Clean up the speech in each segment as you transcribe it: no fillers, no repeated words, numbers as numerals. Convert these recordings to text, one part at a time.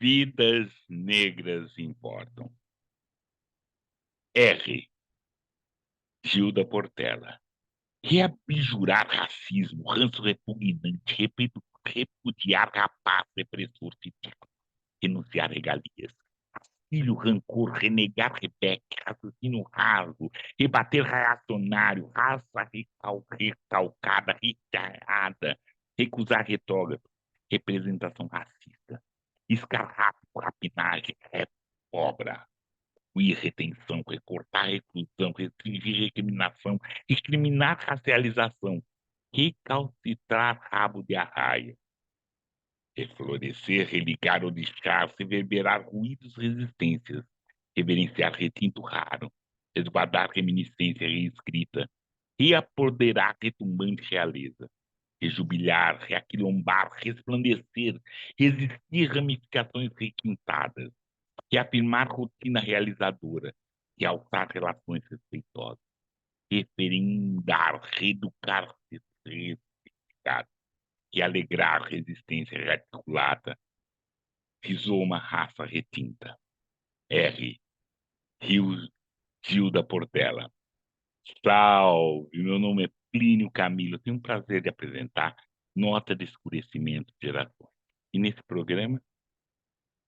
Vidas negras importam. R. Gilda Portela. Reabjurar racismo, ranço repugnante, repudiar rapaz, repressor típico, renunciar regalias. Filho, rancor, renegar Rebeca, raciocínio raso, rebater reacionário, raça recalcada, retirada, recusar retrógrado, representação racista, escarrábico, rapinagem, obra, retenção, recortar reclusão, restringir recriminação, discriminar racialização, recalcitrar rabo de arraia, reflorescer, religar ou lixar, reverberar ruídos, resistências, reverenciar retinto raro, resguardar reminiscência reescrita, reapoderar retumbante realeza, rejubilar, reaquilombar, resplandecer, resistir ramificações requintadas, reafirmar rotina realizadora, realçar relações respeitosas, referendar, reeducar, ressignificar, realegrar resistência reticulada, rizoma, raça retinta. R. Rio Gilda Portela. Salve, meu nome é Plínio Camilo. Tenho um prazer de apresentar Nota de Escurecimento de Gerações. E nesse programa,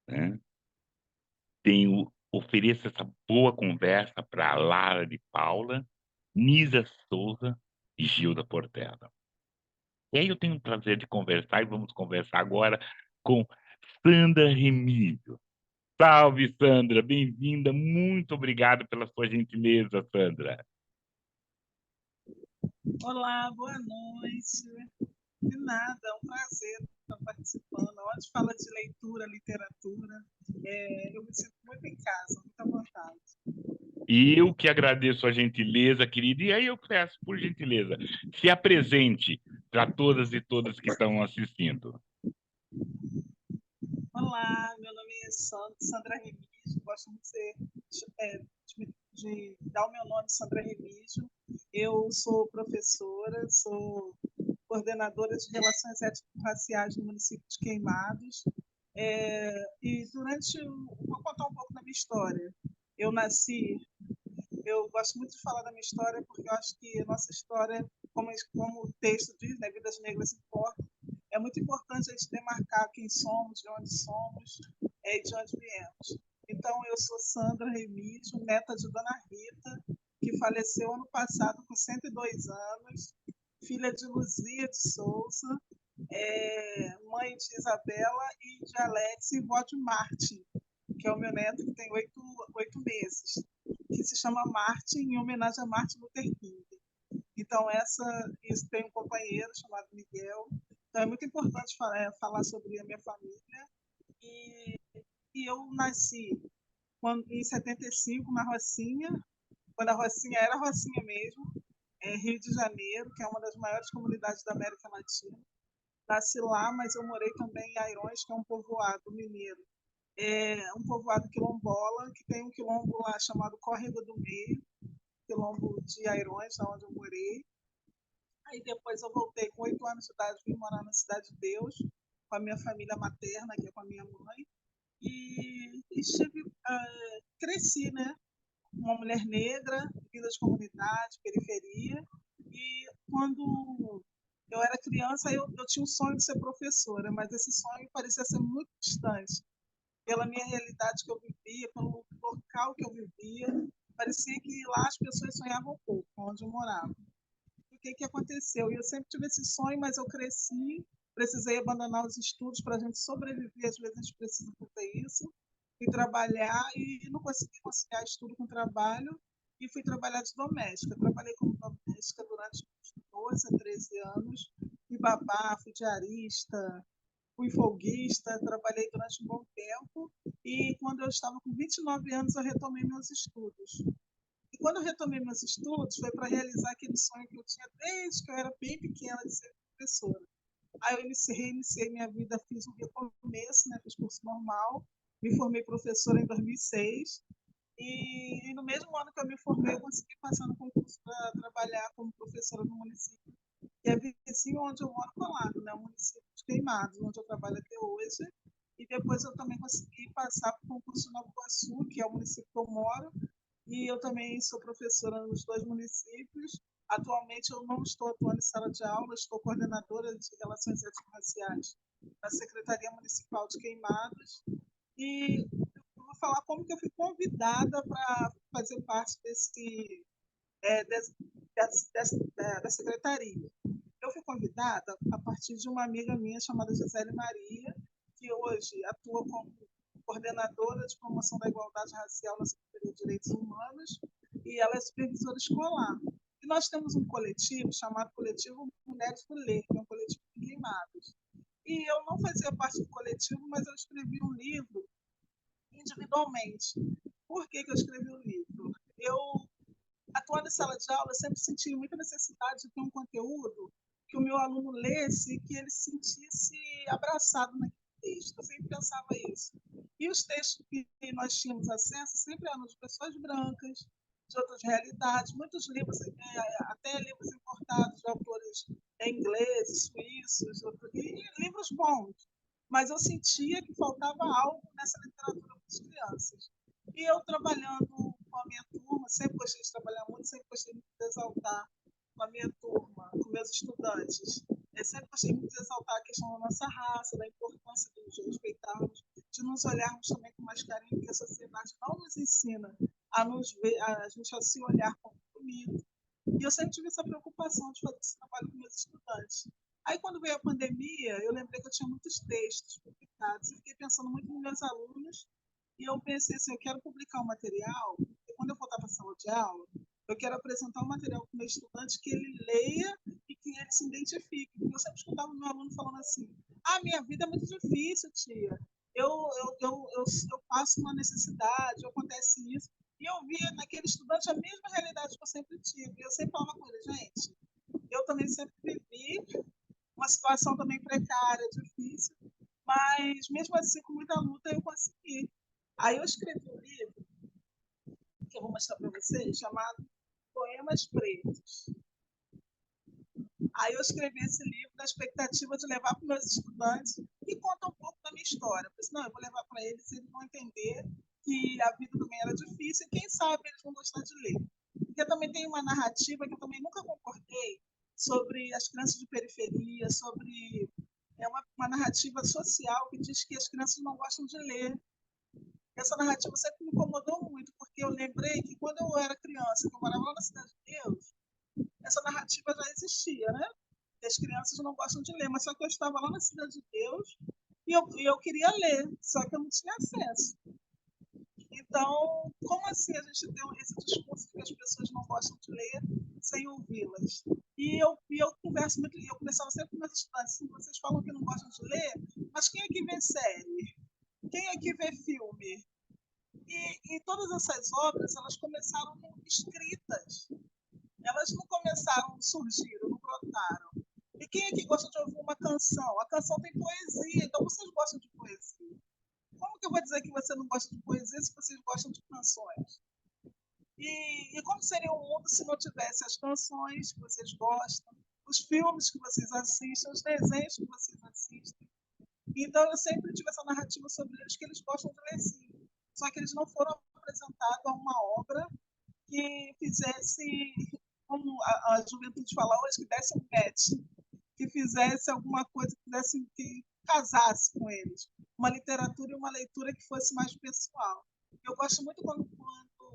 né, ofereço essa boa conversa para Lara de Paula, Nisa Souza e Gilda Portela. E aí eu tenho o prazer de conversar, e vamos conversar agora com Sandra Remígio. Salve, Sandra, bem-vinda, muito obrigado pela sua gentileza, Sandra. Olá, boa noite. De nada, é um prazer estar participando. Onde fala de leitura, literatura, eu me sinto muito em casa, muito à vontade. E eu que agradeço a gentileza, querida. E aí eu peço, por gentileza, se apresente para todas e todos que estão assistindo. Olá, meu nome é Sandra Remígio, gosto muito de dar o meu nome, Sandra Remígio. Eu sou professora, sou coordenadora de Relações Étnico-Raciais no município de Queimados. E vou contar um pouco da minha história. Eu gosto muito de falar da minha história porque eu acho que a nossa história, como o texto diz, né, Vidas Negras Importam, é muito importante a gente demarcar quem somos, de onde somos e de onde viemos. Então, eu sou Sandra Remígio, neta de Dona Rita, que faleceu ano passado com 102 anos, filha de Luzia de Souza, mãe de Isabela e de Alex e vó de Martin, que é o meu neto que tem 8 meses, que se chama Martin, em homenagem a Martin Luther King. Então, isso tem um companheiro chamado Miguel. Então, é muito importante falar sobre a minha família. E eu nasci em 75, na Rocinha, quando a Rocinha era Rocinha mesmo, Rio de Janeiro, que é uma das maiores comunidades da América Latina. Nasci lá, mas eu morei também em Airões, que é um povoado mineiro. É um povoado quilombola, que tem um quilombo lá chamado Córrego do Meio, quilombo de Airões, onde eu morei. Aí depois eu voltei com 8 anos de idade, vim morar na Cidade de Deus, com a minha família materna, que é com a minha mãe. Cresci, né? Uma mulher negra, vida de comunidade, periferia. E quando eu era criança, eu tinha um sonho de ser professora, mas esse sonho parecia ser muito distante. Pela minha realidade que eu vivia, pelo local que eu vivia, parecia que lá as pessoas sonhavam pouco, onde eu morava. O que aconteceu? Eu sempre tive esse sonho, mas eu cresci, precisei abandonar os estudos para a gente sobreviver, às vezes a gente precisa fazer isso, fui trabalhar e não consegui conciliar estudo com trabalho e fui trabalhar de doméstica. Trabalhei como doméstica durante uns 12 a 13 anos, fui babá, fui diarista, fui folguista, trabalhei durante um bom tempo e quando eu estava com 29 anos eu retomei meus estudos. E quando eu retomei meus estudos, foi para realizar aquele sonho que eu tinha desde que eu era bem pequena de ser professora. Aí eu reiniciei minha vida, fiz um recomeço, né, fiz curso normal, me formei professora em 2006 e no mesmo ano que eu me formei, eu consegui passar no concurso para trabalhar como professora no município, que é vizinho onde eu moro colado, né, o município de Queimados, onde eu trabalho até hoje. e depois eu também consegui passar para o concurso de Nova Iguaçu, que é o município que eu moro, e eu também sou professora nos dois municípios. Atualmente eu não estou atuando em sala de aula, estou coordenadora de Relações Étnico-Raciais na Secretaria Municipal de Queimados, e eu vou falar como que eu fui convidada para fazer parte da secretaria. Eu fui convidada a partir de uma amiga minha chamada Gisele Maria, que hoje atua como coordenadora de promoção da igualdade racial na Secretaria de Direitos Humanos, e ela é supervisora escolar. E nós temos um coletivo chamado Coletivo Mulheres do Ler, que é um coletivo de Queimados. E eu não fazia parte do coletivo, mas eu escrevi um livro individualmente. Por que eu escrevi o livro? Eu, atuando em sala de aula, sempre senti muita necessidade de ter um conteúdo que o meu aluno lesse e que ele se sentisse abraçado naquele texto. Eu sempre pensava isso. E os textos que nós tínhamos acesso sempre eram de pessoas brancas, de outras realidades, muitos livros, até livros importados de autores ingleses, suíços, e livros bons. Mas eu sentia que faltava algo nessa literatura para as crianças. E eu trabalhando com a minha turma, sempre gostei de trabalhar muito, sempre gostei muito de exaltar com a minha turma, com meus estudantes. Eu sempre gostei muito de exaltar a questão da nossa raça, da importância de nos respeitarmos, de nos olharmos também com mais carinho, porque a sociedade não nos ensina a nos ver, a gente a se olhar como bonito. E eu sempre tive essa preocupação de fazer esse trabalho com meus estudantes. Aí, quando veio a pandemia, eu lembrei que eu tinha muitos textos publicados e fiquei pensando muito nos meus alunos. E eu pensei assim: eu quero publicar um material, e quando eu voltar para a sala de aula, eu quero apresentar um material para o meu estudante que ele leia e que ele se identifique. Porque eu sempre escutava o meu aluno falando assim: ah, minha vida é muito difícil, tia. Eu passo uma necessidade, acontece isso. E eu via naquele estudante a mesma realidade que eu sempre tive. E eu sempre falava com ele: gente, eu também sempre vivi uma situação também precária, difícil, mas mesmo assim, com muita luta, eu consegui. Aí eu escrevi um livro, que eu vou mostrar para vocês, chamado Poemas Pretos. Aí eu escrevi esse livro na expectativa de levar para os meus estudantes e conta um pouco da minha história. Eu pensei, não, eu vou levar para eles e eles vão entender que a vida também era difícil e quem sabe eles vão gostar de ler. Porque também tem uma narrativa que eu também nunca concordei sobre as crianças de periferia, sobre uma narrativa social que diz que as crianças não gostam de ler. Essa narrativa sempre me incomodou muito, porque eu lembrei que quando eu era criança, que eu morava lá na Cidade de Deus, essa narrativa já existia, né? E as crianças não gostam de ler, mas só que eu estava lá na Cidade de Deus e eu queria ler, só que eu não tinha acesso. Então, como assim a gente tem esse discurso de que as pessoas não gostam de ler sem ouvi-las? E eu converso muito, eu conversava sempre com meus estudantes, assim, vocês falam que não gostam de ler, mas quem é que vê série? Quem é que vê filme? E todas essas obras, elas começaram escritas. Elas não começaram, surgiram, não brotaram. E quem é que gosta de ouvir uma canção? A canção tem poesia, então vocês gostam de poesia. Como que eu vou dizer que você não gosta de poesia se vocês gostam de canções? E como seria o mundo se não tivesse as canções que vocês gostam, os filmes que vocês assistem, os desenhos que vocês assistem? Então eu sempre tive essa narrativa sobre eles, que eles gostam de ler sim. Só que eles não foram apresentados a uma obra que fizesse, como a juventude fala hoje, que desse um match, que fizesse alguma coisa que casasse com eles. Uma literatura e uma leitura que fosse mais pessoal. Eu gosto muito quando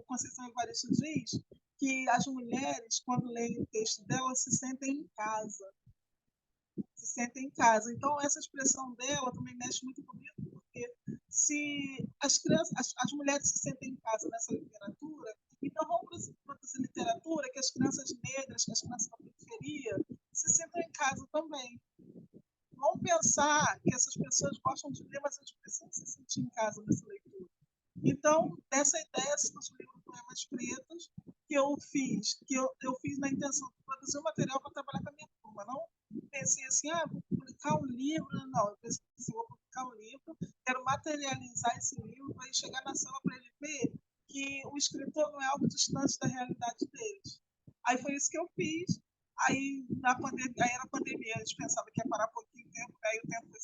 Conceição Evaristo diz que as mulheres, quando leem o texto delas, se sentem em casa. Se sentem em casa. Então, essa expressão dela também mexe muito comigo, porque se as mulheres se sentem em casa nessa literatura, então vamos produzir literatura que as crianças negras, que as crianças da periferia, se sintam em casa também. Vamos pensar que essas pessoas gostam de ler, mas elas precisam se sentir em casa nessa leitura. Então, dessa ideia surge o livro Poemas Pretos, que eu fiz na intenção de produzir um material para trabalhar com a minha turma. Não pensei assim, vou publicar um livro. Não, eu pensei assim, vou publicar um livro, quero materializar esse livro para chegar na sala para ele ver que o escritor não é algo distante da realidade deles. Aí foi isso que eu fiz. Aí era a pandemia, a gente pensava que ia parar pouquinho tempo, aí o tempo foi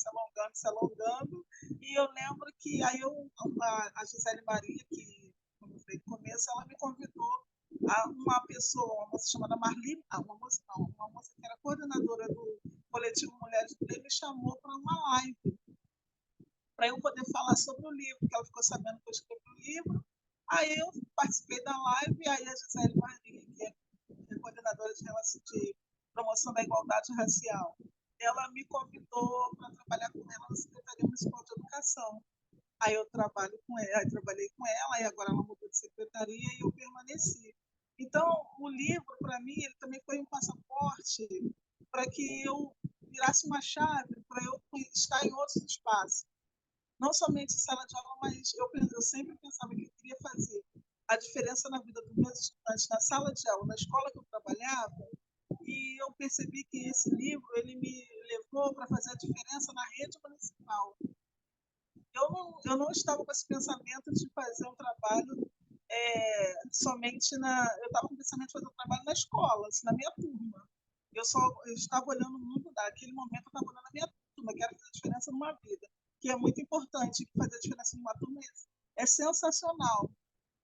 se alongando, E eu lembro que aí a Gisele Maria, que, como eu falei no começo, ela me convidou a uma pessoa, uma moça chamada Marli, uma moça não, uma moça que era coordenadora do coletivo Mulheres do Bem, me chamou para uma live, para eu poder falar sobre o livro, que ela ficou sabendo que eu escrevi o livro. Aí eu participei da live, aí a Gisele Maria, que é coordenadora de promoção da igualdade racial, ela me convidou para trabalhar com ela na Secretaria Municipal de Educação. Aí eu trabalho com ela, aí trabalhei com ela, e agora ela mudou de secretaria e eu permaneci. Então, o livro, para mim, ele também foi um passaporte para que eu virasse uma chave para eu estar em outros espaços. Não somente em sala de aula, mas eu sempre pensava que eu queria fazer a diferença na vida dos meus estudantes na sala de aula, na escola que eu trabalhava, e eu percebi que esse livro ele me levou para fazer a diferença na rede municipal. Eu não estava com esse pensamento de fazer um trabalho somente na. Eu estava com o pensamento de fazer um trabalho na escola, assim, na minha turma. Eu estava olhando o mundo daquele momento, eu estava olhando a minha turma, que era fazer a diferença numa vida, que é muito importante, que fazer a diferença numa turma é sensacional.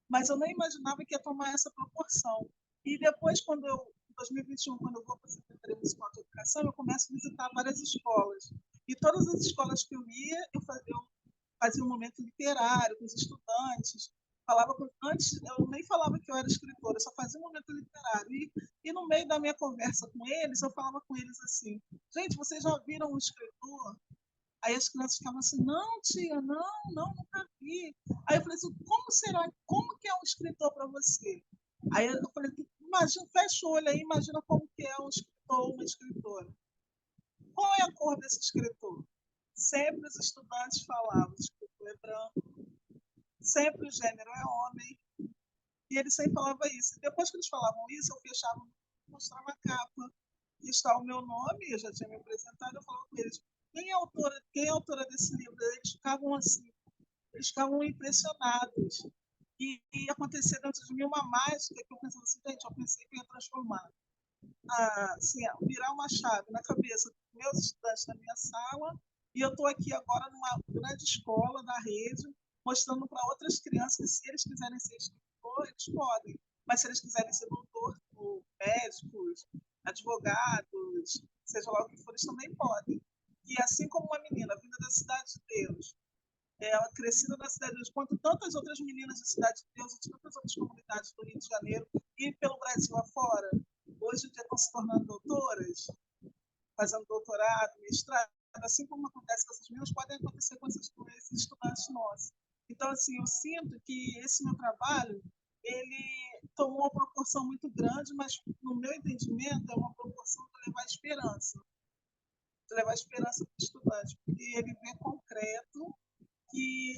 Mas eu não imaginava que ia tomar essa proporção. E depois, em 2021, quando eu vou para a Secretaria Municipal de Educação, eu começo a visitar várias escolas. E todas as escolas que eu ia, eu fazia um momento literário com os estudantes. Antes, eu nem falava que eu era escritora, eu só fazia um momento literário. E no meio da minha conversa com eles, eu falava com eles assim: gente, vocês já viram um escritor? Aí as crianças ficavam assim: não, tia, não, não, nunca vi. Aí eu falei assim: como será? Como que é um escritor para você? Aí eu falei: imagina, fecha o olho aí, imagina como que é um escritor ou uma escritora. Qual é a cor desse escritor? Sempre os estudantes falavam: o escritor é branco, sempre o gênero é homem, e eles sempre falavam isso. E depois que eles falavam isso, eu fechava, mostrava a capa, e está o meu nome, eu já tinha me apresentado, eu falava com eles: quem é a autora desse livro? Eles ficavam assim, eles ficavam impressionados. E acontecia dentro de mim uma mágica que eu pensava assim: gente, eu pensei que ia transformar, assim, virar uma chave na cabeça dos meus estudantes da minha sala, e eu estou aqui agora numa grande escola da rede, mostrando para outras crianças que se eles quiserem ser escritor, eles podem. Mas se eles quiserem ser doutor, ou médicos, advogados, seja lá o que for, eles também podem. E assim como uma menina vinda da Cidade de Deus, ela crescida na Cidade de Deus, quanto tantas outras meninas da Cidade de Deus e de tantas outras comunidades do Rio de Janeiro e pelo Brasil afora, hoje em dia estão se tornando doutoras, fazendo doutorado, mestrado, assim como acontece com essas meninas, podem acontecer com esses estudantes nossos. Então, assim, eu sinto que esse meu trabalho, ele tomou uma proporção muito grande, mas, no meu entendimento, é uma proporção de levar esperança para o estudante, porque ele vê concreto que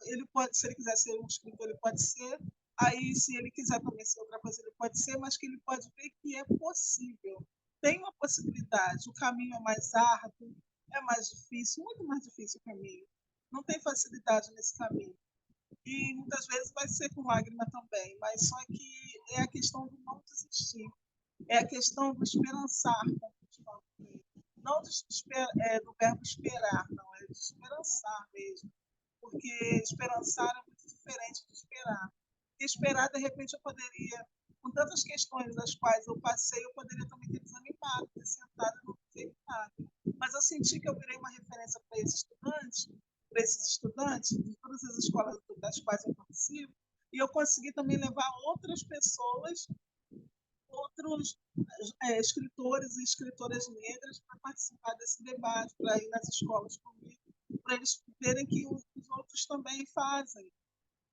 ele pode, se ele quiser ser um escritor, ele pode ser. Aí, se ele quiser também ser outra coisa, ele pode ser, mas que ele pode ver que é possível. Tem uma possibilidade. O caminho é mais árduo, é mais difícil, muito mais difícil o caminho. Não tem facilidade nesse caminho. E muitas vezes vai ser com lágrima também, mas só que é a questão do não desistir. É a questão do esperançar, não do verbo esperar, não, é de esperançar mesmo, porque esperançar é muito diferente de esperar. E esperar, de repente, eu poderia, com tantas questões das quais eu passei, eu poderia também ter desanimado, ter sentado e não ter feito nada. Mas eu senti que eu virei uma referência para esses estudantes, de todas as escolas das quais eu participo, e eu consegui também levar outras pessoas, outros escritores e escritoras negras para participar desse debate, para ir nas escolas comigo, para eles verem que os outros também fazem.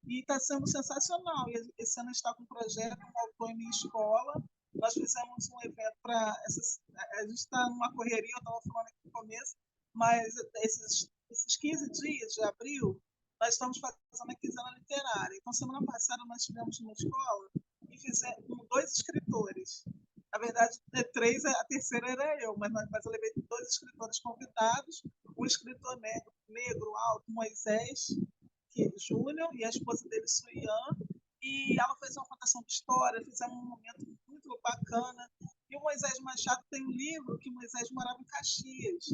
E está sendo sensacional. E esse ano está com um projeto, um autor em minha escola. Nós fizemos um evento para. A gente está numa correria, eu estava falando aqui no começo, mas esses 15 dias de abril, nós estamos fazendo a quinzena literária. Então, semana passada, nós tivemos uma escola e fizemos com dois escritores. Na verdade, três, a terceira era eu, mas eu levei dois escritores convidados, um escritor negro alto, Moisés, Júnior, e a esposa dele, Suian, e ela fez uma contação de história, fizemos um momento muito bacana. E o Moisés Machado tem um livro que Moisés morava em Caxias,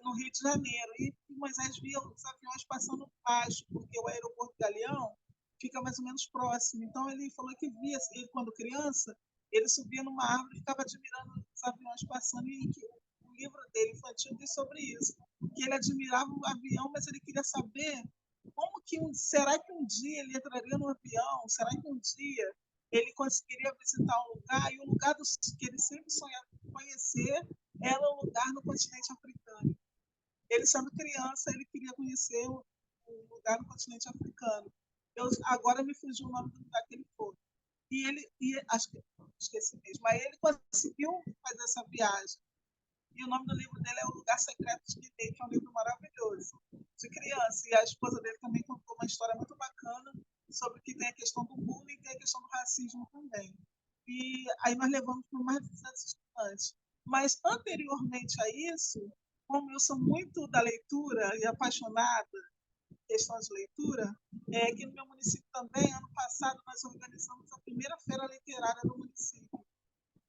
no Rio de Janeiro, e Moisés via os aviões passando baixo, porque o aeroporto de Galeão fica mais ou menos próximo. Então ele falou que via, ele quando criança, ele subia numa árvore e ficava admirando os aviões passando, e que o livro dele infantil diz sobre isso, que ele admirava o avião, mas ele queria saber como que será que um dia ele entraria no avião, será que um dia ele conseguiria visitar um lugar, e o lugar que ele sempre sonhava conhecer era um lugar no continente africano. Ele, sendo criança, ele queria conhecer um lugar no continente africano. Agora me fugiu o nome do lugar que ele foi. Acho que esqueci mesmo, mas ele conseguiu fazer essa viagem. E o nome do livro dele é O Lugar Secreto de Guinê, que é um livro maravilhoso, de criança. E a esposa dele também contou uma história muito bacana sobre que tem a questão do bullying e tem a questão do racismo também. E aí nós levamos por mais de 200 estudantes. Mas, anteriormente a isso, como eu sou muito da leitura e apaixonada em questões de leitura, aqui no meu município também, ano passado, nós organizamos a primeira feira literária do município.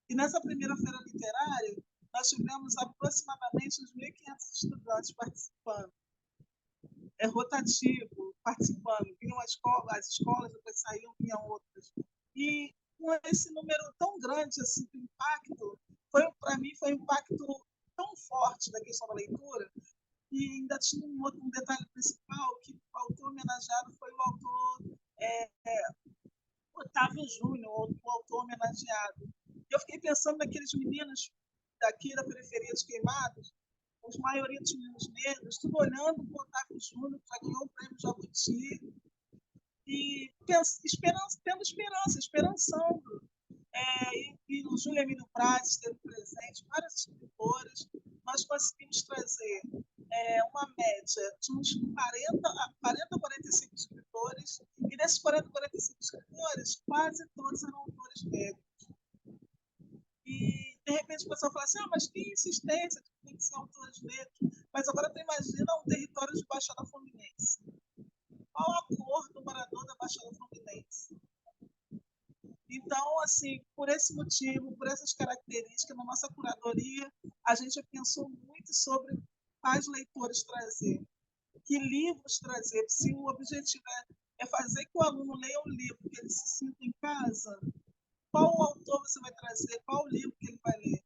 E nessa primeira feira literária, nós tivemos aproximadamente uns 1.500 estudantes participando. É rotativo, participando. Vinham as escolas, depois saíam, vinham outras. E com esse número tão grande assim, de impacto, para mim foi um impacto tão forte da questão da leitura. E ainda tinha um detalhe principal, que o autor homenageado foi o autor Otávio Júnior, o autor homenageado. E eu fiquei pensando naqueles meninos daqui da periferia de Queimados, a maioria dos meninos negros, tudo olhando para o Otávio Júnior, que já ganhou o prêmio Jabuti, e tendo esperança, esperançando. E o Júlio Emílio Braz esteve presente, vários escritores. Nós conseguimos trazer uma média de uns 40 a 45 escritores, e desses 40 a 45 escritores, quase todos eram autores negros. E, de repente, o pessoal fala assim, mas que insistência que tem que ser autores negros. Mas agora tu imagina um território de Baixada Fluminense. Qual a cor do morador da Baixada Fluminense? Então, assim, por esse motivo, por essas características, na nossa curadoria, a gente pensou muito sobre quais leitores trazer, que livros trazer. Se o objetivo é fazer que o aluno leia um livro, que ele se sinta em casa, qual autor você vai trazer, qual livro que ele vai ler.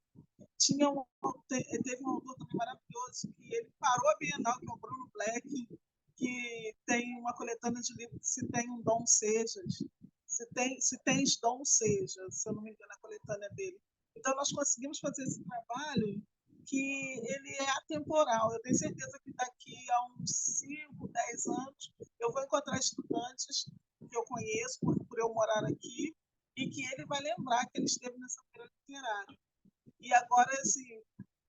Teve um autor também maravilhoso, que ele parou a Bienal, que é o Bruno Black, que tem uma coletânea de livros, Se Tem um Dom Sejas, se tens dom seja, se eu não me engano, a coletânea dele. Então, nós conseguimos fazer esse trabalho que ele é atemporal. Eu tenho certeza que daqui a uns 5, 10 anos, eu vou encontrar estudantes que eu conheço, por eu morar aqui, e que ele vai lembrar que ele esteve nessa feira literária. E agora, assim,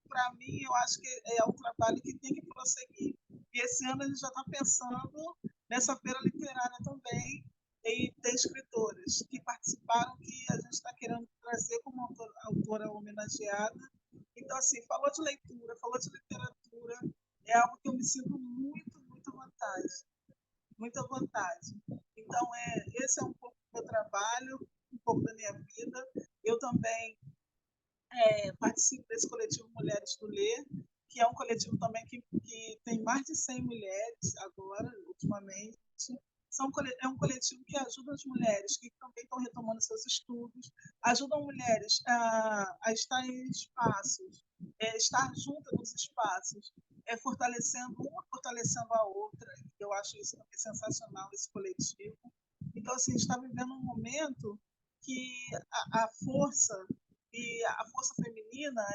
para mim, eu acho que é um trabalho que tem que prosseguir. E esse ano a gente já está pensando nessa feira literária também, e tem escritores que participaram, que a gente está querendo trazer como autora homenageada. Então, assim, falou de leitura, falou de literatura, é algo que eu me sinto muito, muito à vontade. Muita vantagem. Então, esse é um pouco do meu trabalho, um pouco da minha vida. Eu também participo desse coletivo Mulheres do Ler, que é um coletivo também que tem mais de 100 mulheres agora, ultimamente. É um coletivo que ajuda as mulheres que também estão retomando seus estudos, ajudam mulheres a estar em espaços, estar juntas nos espaços, fortalecendo a outra. Eu acho isso também sensacional, esse coletivo. Então, assim, a gente está vivendo um momento que a força e a força feminina,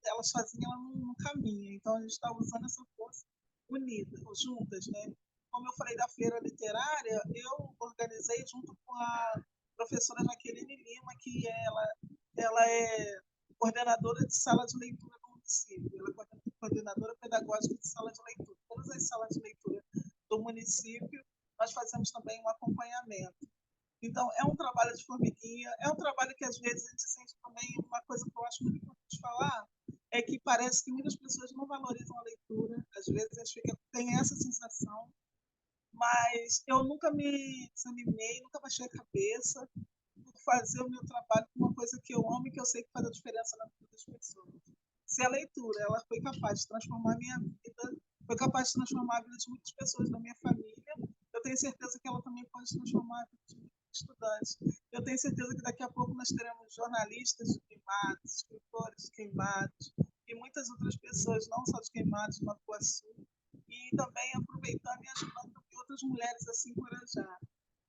ela sozinha ela não caminha. Então, a gente está usando essa força unida, juntas, né? Como eu falei da feira literária, eu organizei junto com a professora Jaqueline Lima, que ela é coordenadora de sala de leitura do município. Ela é coordenadora pedagógica de sala de leitura. Todas as salas de leitura do município, nós fazemos também um acompanhamento. Então, é um trabalho de formiguinha, é um trabalho que às vezes a gente sente também, uma coisa que eu acho muito importante falar, é que parece que muitas pessoas não valorizam a leitura, às vezes a gente tem essa sensação, mas eu nunca me desanimei, nunca baixei a cabeça por fazer o meu trabalho com uma coisa que eu amo e que eu sei que faz a diferença na vida das pessoas. Se a leitura ela foi capaz de transformar a minha vida, foi capaz de transformar a vida de muitas pessoas da minha família. Eu tenho certeza que ela também pode transformar a vida de muitos estudantes. Eu tenho certeza que daqui a pouco nós teremos jornalistas queimados, escritores queimados e muitas outras pessoas, não só de Queimados, no Iguaçu, e também aproveitando e ajudando outras mulheres a se encorajar.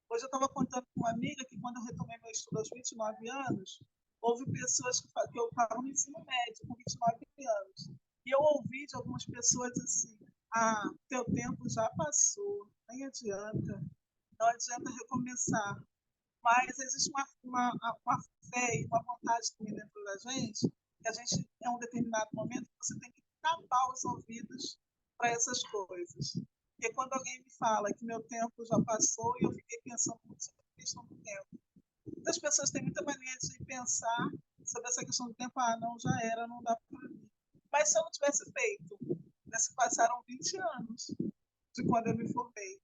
Hoje eu estava contando com uma amiga que quando eu retomei meu estudo aos 29 anos, houve pessoas que eu estava no ensino médio com 29 anos. E eu ouvi de algumas pessoas assim: ah, teu tempo já passou, nem adianta, não adianta recomeçar. Mas existe uma fé e uma vontade também dentro da gente, que a gente, em um determinado momento, você tem que tapar os ouvidos para essas coisas. Porque quando alguém me fala que meu tempo já passou, e eu fiquei pensando muito sobre a questão do tempo. Muitas pessoas têm muita mania de pensar sobre essa questão do tempo, ah, não, já era, não dá para mim. Mas se eu não tivesse feito, se passaram 20 anos de quando eu me formei,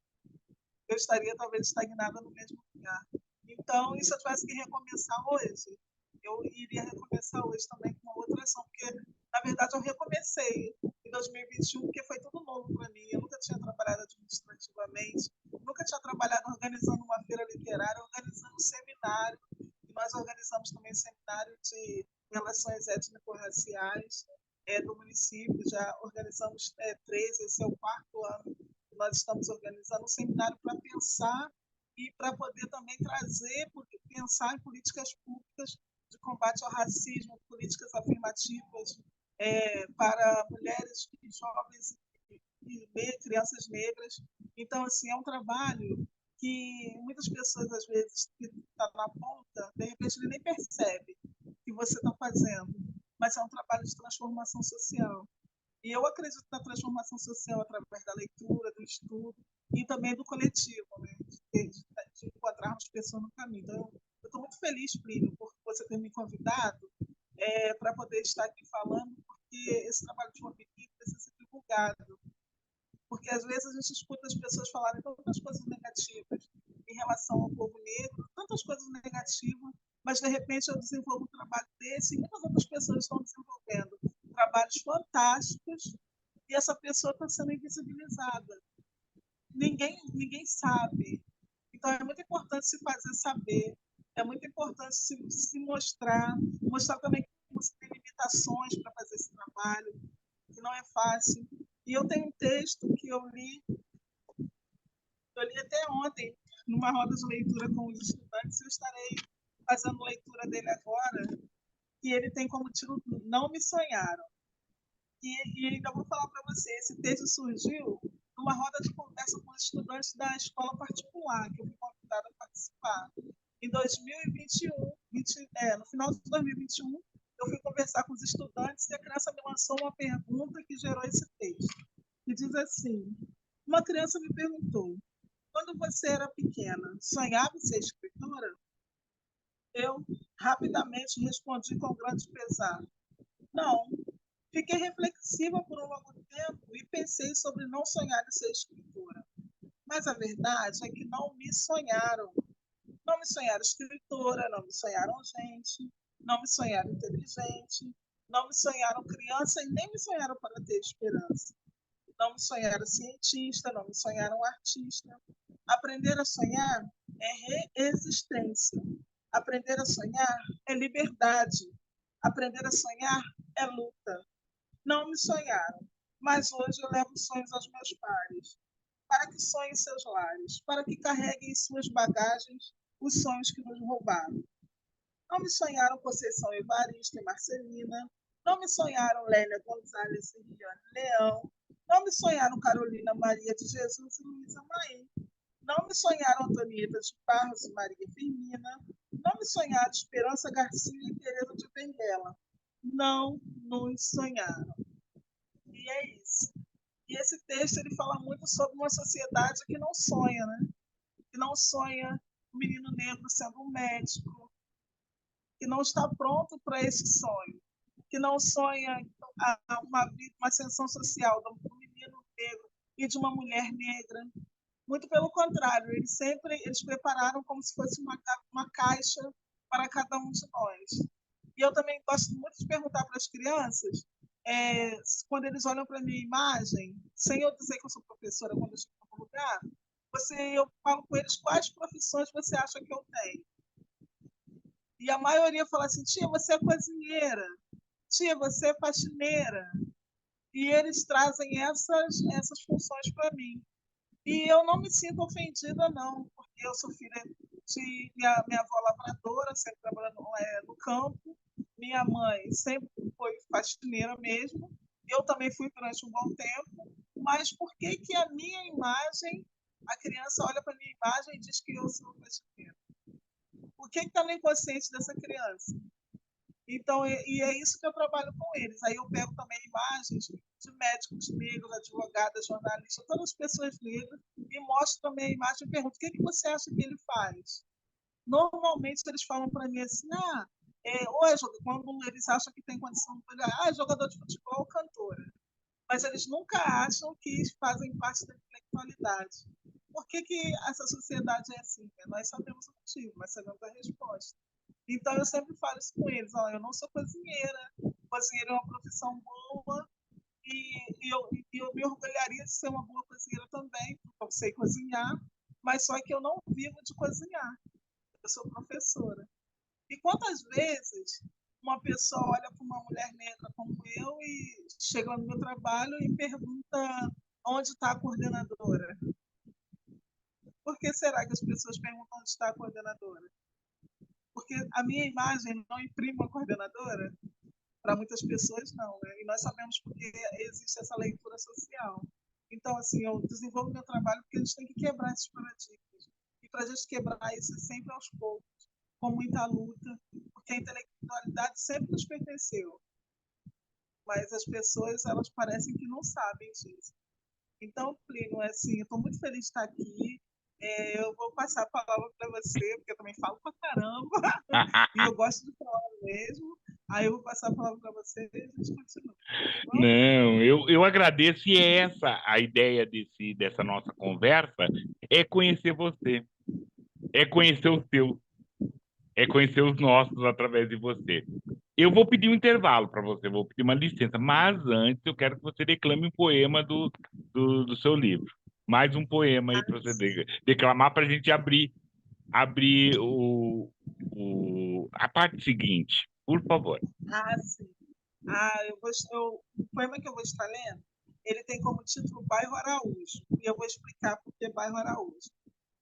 eu estaria talvez estagnada no mesmo lugar. Então, e se eu tivesse que recomeçar hoje, eu iria recomeçar hoje também com uma outra ação, porque, na verdade, eu recomecei em 2021, porque foi tudo novo para mim. Eu nunca tinha trabalhado administrativamente, nunca tinha trabalhado organizando uma feira literária, organizando um seminário, e nós organizamos também seminário de relações étnico-raciais do município, já organizamos 3, esse é o 4º ano que nós estamos organizando um seminário para pensar e para poder também trazer, pensar em políticas públicas de combate ao racismo, políticas afirmativas para mulheres e jovens e crianças negras. Então, assim, é um trabalho que muitas pessoas, às vezes, que estão na ponta, de repente ele nem percebe que você está fazendo, mas é um trabalho de transformação social. E eu acredito na transformação social através da leitura, do estudo e também do coletivo, né? de encontrarmos pessoas no caminho. Então, eu estou muito feliz, Plínio, por você ter me convidado para poder estar aqui falando, porque esse trabalho de formiguinha precisa ser divulgado. Porque às vezes a gente escuta as pessoas falarem tantas coisas negativas em relação ao povo negro, tantas coisas negativas, mas de repente eu desenvolvo um trabalho desse e muitas outras pessoas estão desenvolvendo trabalhos fantásticos e essa pessoa está sendo invisibilizada. Ninguém sabe. Então é muito importante se fazer saber, é muito importante se mostrar também que você tem limitações para fazer esse trabalho, que não é fácil. E eu tenho um texto que eu li até ontem, numa roda de leitura com os estudantes, eu estarei fazendo leitura dele agora, que ele tem como título Não Me Sonharam. E ainda vou falar para você, esse texto surgiu numa roda de conversa com os estudantes da escola particular, que eu fui convidada a participar. Em 2021, no final de 2021, eu fui conversar com os estudantes e a criança me lançou uma pergunta que gerou esse texto. Que diz assim: uma criança me perguntou, quando você era pequena, sonhava em ser escritora? Eu rapidamente respondi com grande pesar: não. Fiquei reflexiva por um longo tempo e pensei sobre não sonhar em ser escritora. Mas a verdade é que não me sonharam. Não me sonharam escritora, não me sonharam gente, não me sonharam inteligente, não me sonharam criança e nem me sonharam para ter esperança. Não me sonharam cientista, não me sonharam artista. Aprender a sonhar é reexistência. Aprender a sonhar é liberdade. Aprender a sonhar é luta. Não me sonharam, mas hoje eu levo sonhos aos meus pares, para que sonhem seus lares, para que carreguem em suas bagagens os sonhos que nos roubaram. Não me sonharam Conceição Evaristo e Marcelina, não me sonharam Lélia Gonzalez e Riane Leão, não me sonharam Carolina Maria de Jesus e Luísa Maim, não me sonharam Antonieta de Barros e Maria Firmina, não me sonharam Esperança Garcia e Tereza de Benguela. Não nos sonharam. E é isso. E esse texto ele fala muito sobre uma sociedade que não sonha, né? Que não sonha o menino negro sendo um médico, que não está pronto para esse sonho, que não sonha uma ascensão social do menino negro e de uma mulher negra. Muito pelo contrário, eles prepararam como se fosse uma caixa para cada um de nós. E eu também gosto muito de perguntar para as crianças quando eles olham para a minha imagem, sem eu dizer que eu sou professora quando eu chego em algum lugar, eu falo com eles quais profissões você acha que eu tenho. E a maioria fala assim: tia, você é cozinheira, tia, você é faxineira. E eles trazem essas funções para mim. E eu não me sinto ofendida, não, porque eu sou filha de minha avó lavradora, sempre trabalhando no campo. Minha mãe sempre foi faxineira mesmo. Eu também fui durante um bom tempo. Mas por que que a minha imagem, a criança olha para a minha imagem e diz que eu sou faxineira? O que está no inconsciente dessa criança? Então, é isso que eu trabalho com eles. Aí eu pego também imagens de médicos negros, advogadas, jornalistas, todas as pessoas negras, e mostro também a imagem e pergunto: o que, que você acha que ele faz? Normalmente eles falam para mim assim: hoje, quando eles acham que tem condição, jogador de futebol, cantora. Mas eles nunca acham que fazem parte da intelectualidade. Por que, que essa sociedade é assim? Nós sabemos o motivo, mas sabemos a resposta. Então, eu sempre falo isso com eles: eu não sou cozinheira, cozinheira é uma profissão boa, e eu me orgulharia de ser uma boa cozinheira também, porque eu sei cozinhar, mas só que eu não vivo de cozinhar, eu sou professora. E quantas vezes uma pessoa olha para uma mulher negra como eu e chega no meu trabalho e pergunta onde está a coordenadora? Por que será que as pessoas perguntam onde está a coordenadora? Porque a minha imagem não imprime uma coordenadora? Para muitas pessoas, não, né? E nós sabemos porque existe essa leitura social. Então, assim, eu desenvolvo meu trabalho porque a gente tem que quebrar esses paradigmas. E para a gente quebrar isso é sempre aos poucos, com muita luta, porque a intelectualidade sempre nos pertenceu, mas as pessoas, elas parecem que não sabem disso. Então, Plínio, assim, eu estou muito feliz de estar aqui. Eu vou passar a palavra para você, porque eu também falo pra caramba, e eu gosto de falar mesmo. Aí eu vou passar a palavra para você e a gente continua. Tá bom? Não, eu agradeço, e é essa a ideia dessa nossa conversa, é conhecer você, é conhecer o seu, é conhecer os nossos através de você. Eu vou pedir um intervalo para você, vou pedir uma licença, mas antes eu quero que você declame um poema do seu livro. Mais um poema aí para você declamar para a gente abrir a parte seguinte. Por favor. Sim. O poema que eu vou estar lendo, ele tem como título Bairro Araújo. E eu vou explicar por que Bairro Araújo.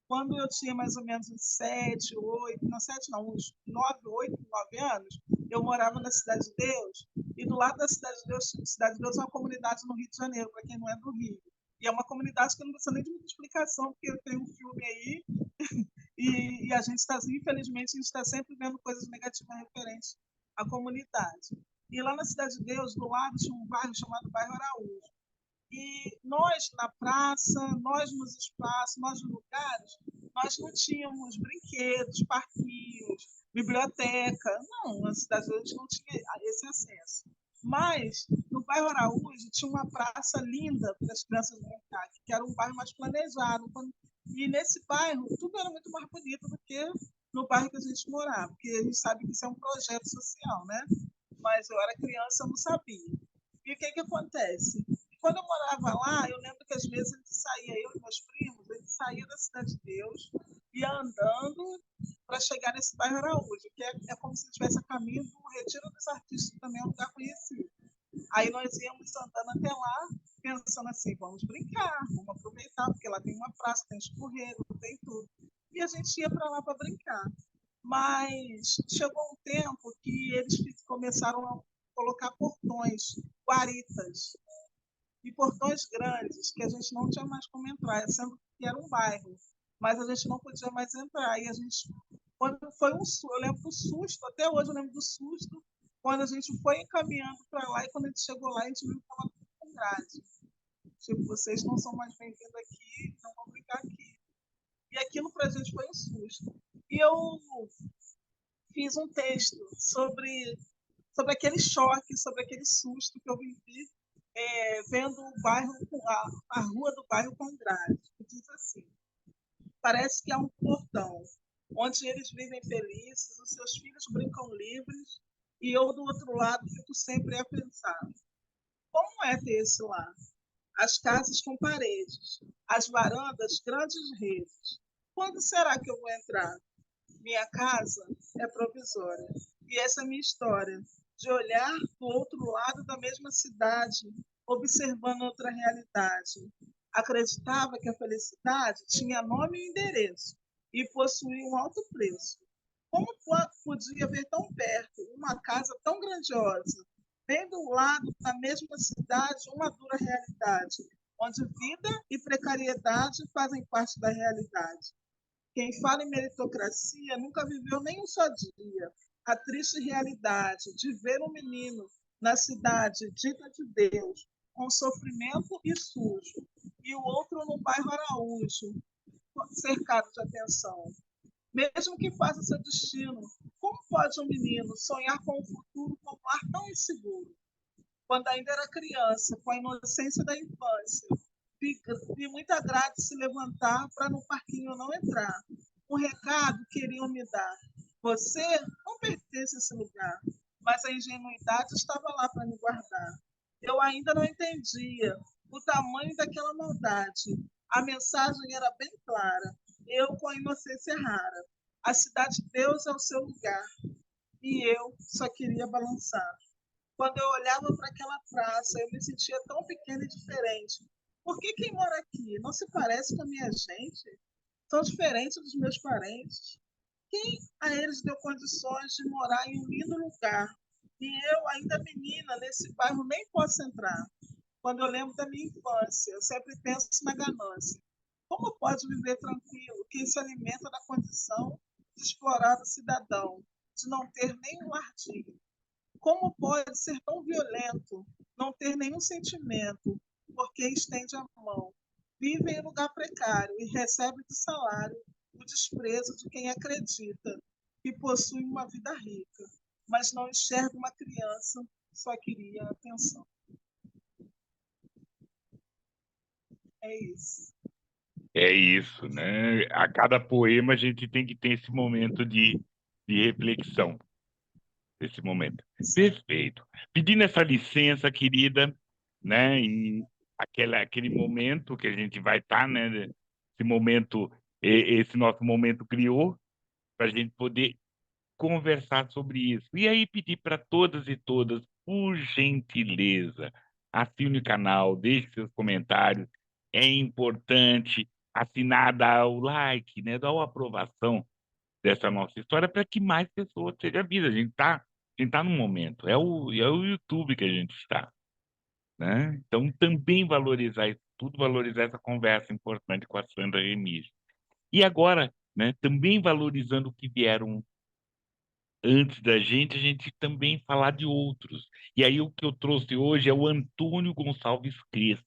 Quando eu tinha mais ou menos uns 7, 8, não 7 não, uns 9, 8, 9 anos, eu morava na Cidade de Deus, e do lado da Cidade de Deus é uma comunidade no Rio de Janeiro, para quem não é do Rio. E é uma comunidade que não precisa nem de muita explicação, porque tem um filme aí, e a gente está, infelizmente, a gente está sempre vendo coisas negativas referentes à comunidade. E lá na Cidade de Deus, do lado, tinha um bairro chamado Bairro Araújo. E nós, na praça, nós nos espaços, nós nos lugares, nós não tínhamos brinquedos, parquinhos, biblioteca. Não, na cidade a gente não tinha esse acesso. Mas no bairro Araújo tinha uma praça linda para as crianças brincarem, que era um bairro mais planejado. E nesse bairro tudo era muito mais bonito do que no bairro que a gente morava, porque a gente sabe que isso é um projeto social, né? Mas eu era criança, eu não sabia. E o que que acontece? Quando eu morava lá, eu lembro que às vezes a gente saía, eu e meus primos, a gente saía da Cidade de Deus, ia andando para chegar nesse bairro Araújo, que é como se estivesse a caminho do Retiro dos Artistas, que também é um lugar conhecido. Aí nós íamos andando até lá, pensando assim: vamos brincar, vamos aproveitar, porque lá tem uma praça, tem escorrego, tem tudo. E a gente ia para lá para brincar. Mas chegou um tempo que eles começaram a colocar portões, guaritas, e portões grandes que a gente não tinha mais como entrar, sendo que era um bairro, mas a gente não podia mais entrar. E a gente, quando foi eu lembro do susto, até hoje eu lembro do susto, quando a gente foi encaminhando para lá e quando a gente chegou lá, a gente viu que estava com grade. Tipo, vocês não são mais bem-vindos aqui, não vão ficar aqui. E aquilo para a gente foi um susto. E eu fiz um texto sobre aquele choque, sobre aquele susto que eu vivi vendo o bairro, a rua do bairro com grade. Diz assim: parece que há um portão onde eles vivem felizes, os seus filhos brincam livres, e eu do outro lado fico sempre a pensar: Como é ter esse lar? As casas com paredes, as varandas grandes redes. Quando será que eu vou entrar? Minha casa é provisória. E essa é a minha história, de olhar do outro lado da mesma cidade, observando outra realidade. Acreditava que a felicidade tinha nome e endereço e possuía um alto preço. Como podia ver tão perto uma casa tão grandiosa, bem do lado da mesma cidade, uma dura realidade, onde vida e precariedade fazem parte da realidade? Quem fala em meritocracia nunca viveu nem um só dia a triste realidade de ver um menino na cidade dita de Deus, com sofrimento e sujo, e o outro no bairro Araújo, cercado de atenção. Mesmo que faça seu destino, como pode um menino sonhar com um futuro com um lar tão inseguro? Quando ainda era criança, com a inocência da infância, vi muita grade se levantar para no parquinho não entrar. Um recado queriam me dar: você não pertence a esse lugar, mas a ingenuidade estava lá para me guardar. Eu ainda não entendia o tamanho daquela maldade. A mensagem era bem clara. Eu com a inocência rara. A cidade de Deus é o seu lugar. E eu só queria balançar. Quando eu olhava para aquela praça, eu me sentia tão pequena e diferente. Por que quem mora aqui não se parece com a minha gente? Tão diferente dos meus parentes? Quem a eles deu condições de morar em um lindo lugar? E eu, ainda menina, nesse bairro nem posso entrar. Quando eu lembro da minha infância, eu sempre penso na ganância. Como pode viver tranquilo quem se alimenta da condição de explorado cidadão, de não ter nem um lar digno? Como pode ser tão violento, não ter nenhum sentimento, porque estende a mão? Vive em lugar precário e recebe do salário o desprezo de quem acredita que possui uma vida rica, mas não enxerga uma criança, só queria atenção. É isso. É isso, né? A cada poema a gente tem que ter esse momento de reflexão, esse momento. Perfeito. Pedindo essa licença, querida, né? E aquele momento que a gente vai estar, né? Esse momento, esse nosso momento criou para a gente poder conversar sobre isso. E aí pedir para todas e todas, por gentileza, assine o canal, deixe seus comentários. É importante assinar, dar o like, né, dar a aprovação dessa nossa história para que mais pessoas sejam vistas. A gente tá num momento, é o YouTube que a gente está, né? Então também valorizar isso tudo, valorizar essa conversa importante com a Sandra Remígio. E agora, né, também valorizando o que vieram antes da gente, a gente também falar de outros. E aí o que eu trouxe hoje é o Antônio Gonçalves Crespo.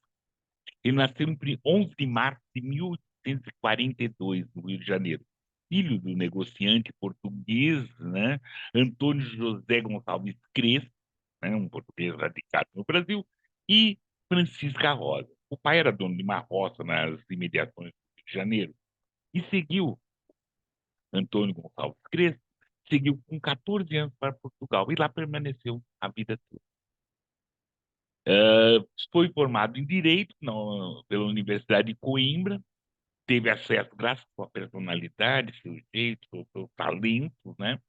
Ele nasceu em 11 de março de 1842, no Rio de Janeiro. Filho do negociante português, né? Antônio José Gonçalves Crespo, né? Um português radicado no Brasil, e Francisca Rosa. O pai era dono de uma roça nas imediações do Rio de Janeiro e seguiu Antônio Gonçalves Crespo, seguiu com 14 anos para Portugal e lá permaneceu a vida toda. Foi formado em Direito pela Universidade de Coimbra, teve acesso, graças à sua personalidade, seu jeito, seu talento, né,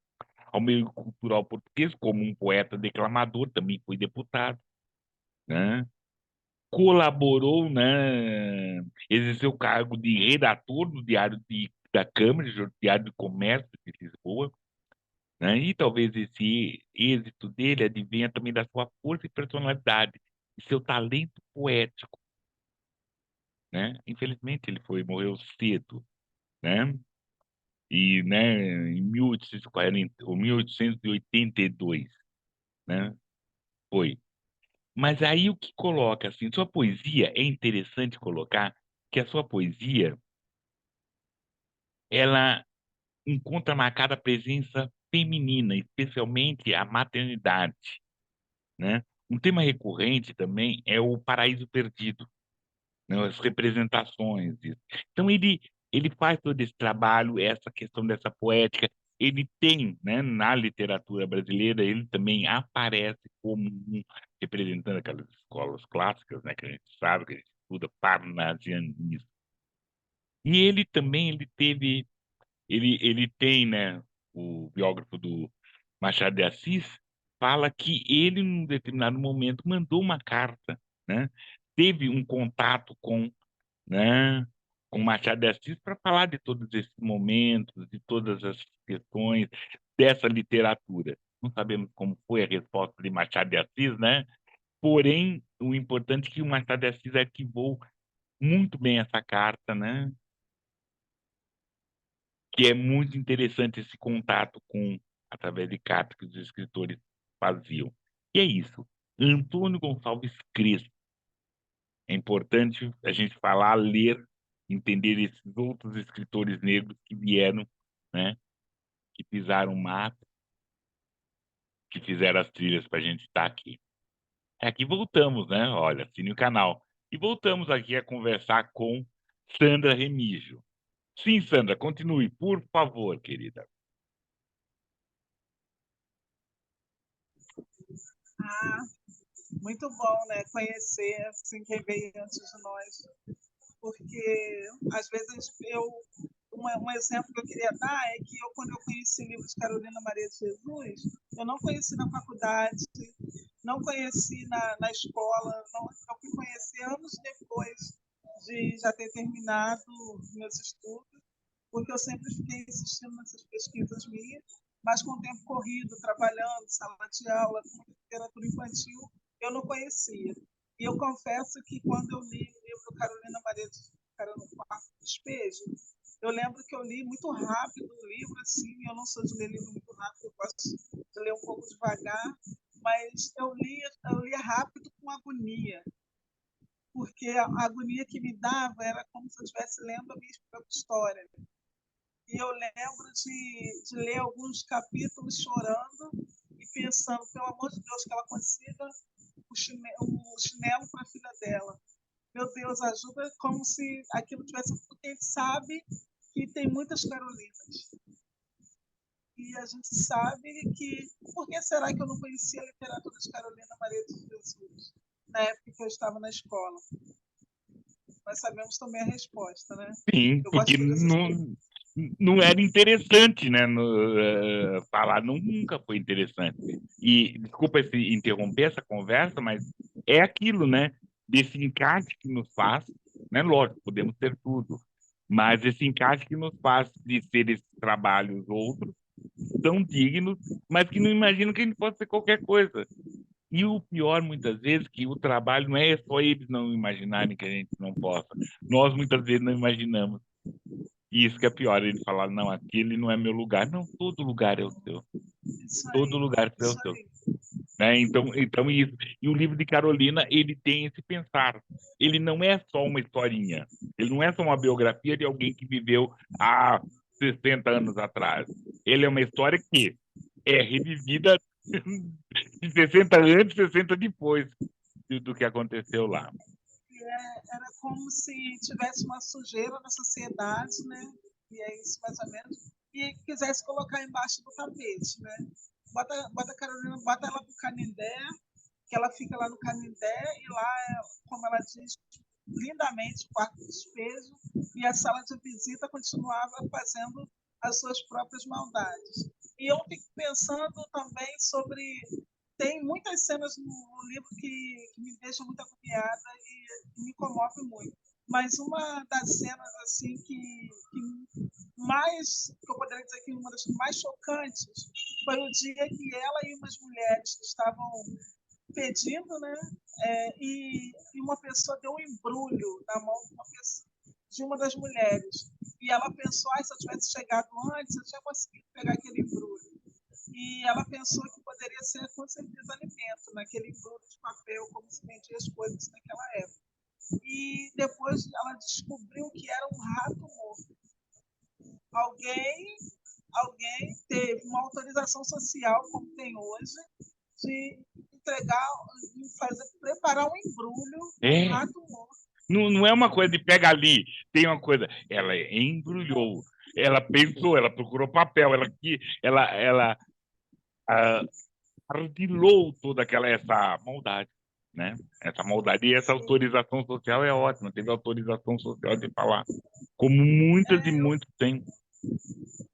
ao meio cultural português, como um poeta declamador, também foi deputado, né, colaborou, né, exerceu o cargo de redator do da Câmara, Diário de Comércio de Lisboa, né? E talvez esse êxito dele advenha também da sua força e personalidade, e seu talento poético, né? Infelizmente morreu cedo, né? E, né, em 1840 ou 1882, né? Foi. Mas aí o que coloca assim, sua poesia é interessante colocar que a sua poesia ela encontra marcada a presença feminina, especialmente a maternidade, né? Um tema recorrente também é o paraíso perdido, né? As representações disso. Então ele faz todo esse trabalho, essa questão dessa poética, ele tem, né, na literatura brasileira, ele também aparece como representando aquelas escolas clássicas, né, que a gente sabe, que a gente estuda parnasianismo. E ele também, ele tem, né, o biógrafo do Machado de Assis fala que ele, num determinado momento, mandou uma carta, né, teve um contato né, com Machado de Assis para falar de todos esses momentos, de todas as questões dessa literatura. Não sabemos como foi a resposta de Machado de Assis, né? Porém, o importante é que o Machado de Assis arquivou muito bem essa carta, né? Que é muito interessante esse contato através de cartas que os escritores faziam. E é isso. Antônio Gonçalves Crespo. É importante a gente falar, ler, entender esses outros escritores negros que vieram, né? Que pisaram o mato, que fizeram as trilhas para a gente estar aqui. Aqui voltamos, né? Olha, assine o canal. E voltamos aqui a conversar com Sandra Remígio. Sim, Sandra, continue, por favor, querida. Ah, muito bom, né? Conhecer assim, quem veio antes de nós. Porque, às vezes, um exemplo que eu queria dar é que quando eu conheci o livro de Carolina Maria de Jesus, eu não conheci na faculdade, não conheci na escola, não, eu fui conhecer anos depois de já ter terminado meus estudos, porque eu sempre fiquei insistindo nessas pesquisas minhas, mas com o tempo corrido, trabalhando, sala de aula, com literatura infantil, eu não conhecia. E eu confesso que quando eu li o livro Carolina Maria de Cara no Quarto Despejo, eu lembro que eu li muito rápido o livro, assim, eu não sou de ler livro muito rápido, eu gosto de ler um pouco devagar, mas eu li rápido com agonia, porque a agonia que me dava era como se eu estivesse lendo a minha própria história. E eu lembro de ler alguns capítulos chorando e pensando, pelo amor de Deus, que ela consiga o chinelo para a filha dela. Meu Deus, ajuda, como se aquilo tivesse. Porque a gente sabe que tem muitas Carolinas. E a gente sabe que. Por que será que eu não conhecia a literatura de Carolina Maria de Jesus na época que eu estava na escola? Nós sabemos também a resposta, né? Sim, Eu gosto porque de fazer essas perguntas. não era interessante, né? Falar nunca foi interessante. E desculpa interromper essa conversa, mas é aquilo, né? Desse encaixe que nos faz, né? Lógico, podemos ter tudo, mas esse encaixe que nos faz de ser esses trabalhos outros tão dignos, mas que não imaginam que a gente pode ser qualquer coisa. E o pior, muitas vezes, que o trabalho não é só eles não imaginarem que a gente não possa. Nós, muitas vezes, não imaginamos. E isso que é pior, ele falar, não, aquele não é meu lugar. Não, todo lugar é o seu. Isso Todo aí, lugar é o isso seu. aí. Né? Então isso. E o livro de Carolina, ele tem esse pensar. Ele não é só uma historinha. Ele não é só uma biografia de alguém que viveu há 60 anos atrás. Ele é uma história que é revivida de 60 antes, 60 depois do que aconteceu lá. Era como se tivesse uma sujeira na sociedade, né? E é isso mais ou menos. E quisesse colocar embaixo do tapete, né? Bota a Carolina, bota ela pro Canindé, que ela fica lá no Canindé, e lá, como ela diz lindamente, o quarto de despejo, e a sala de visita continuava fazendo as suas próprias maldades. E eu fico pensando também sobre. Tem muitas cenas no livro que me deixam muito agoniada e me comove muito. Mas uma das cenas assim que eu poderia dizer que uma das mais chocantes foi o dia que ela e umas mulheres estavam pedindo, né? E uma pessoa deu um embrulho na mão de uma das mulheres. E ela pensou, se eu tivesse chegado antes, eu tinha conseguido pegar aquele embrulho. E ela pensou que poderia ser, com certeza, alimento, naquele embrulho de papel, como se vendia as coisas naquela época. E depois ela descobriu que era um rato morto. Alguém, alguém teve uma autorização social, como tem hoje, de entregar, preparar um embrulho de um É, rato morto. não é uma coisa de pega ali, tem uma coisa. Ela embrulhou. ela pensou, ela procurou papel, ela ah, ardilou toda essa maldade, né? Essa maldade e essa Sim, autorização social é ótima. Teve autorização social de falar, como muitas e muitos têm.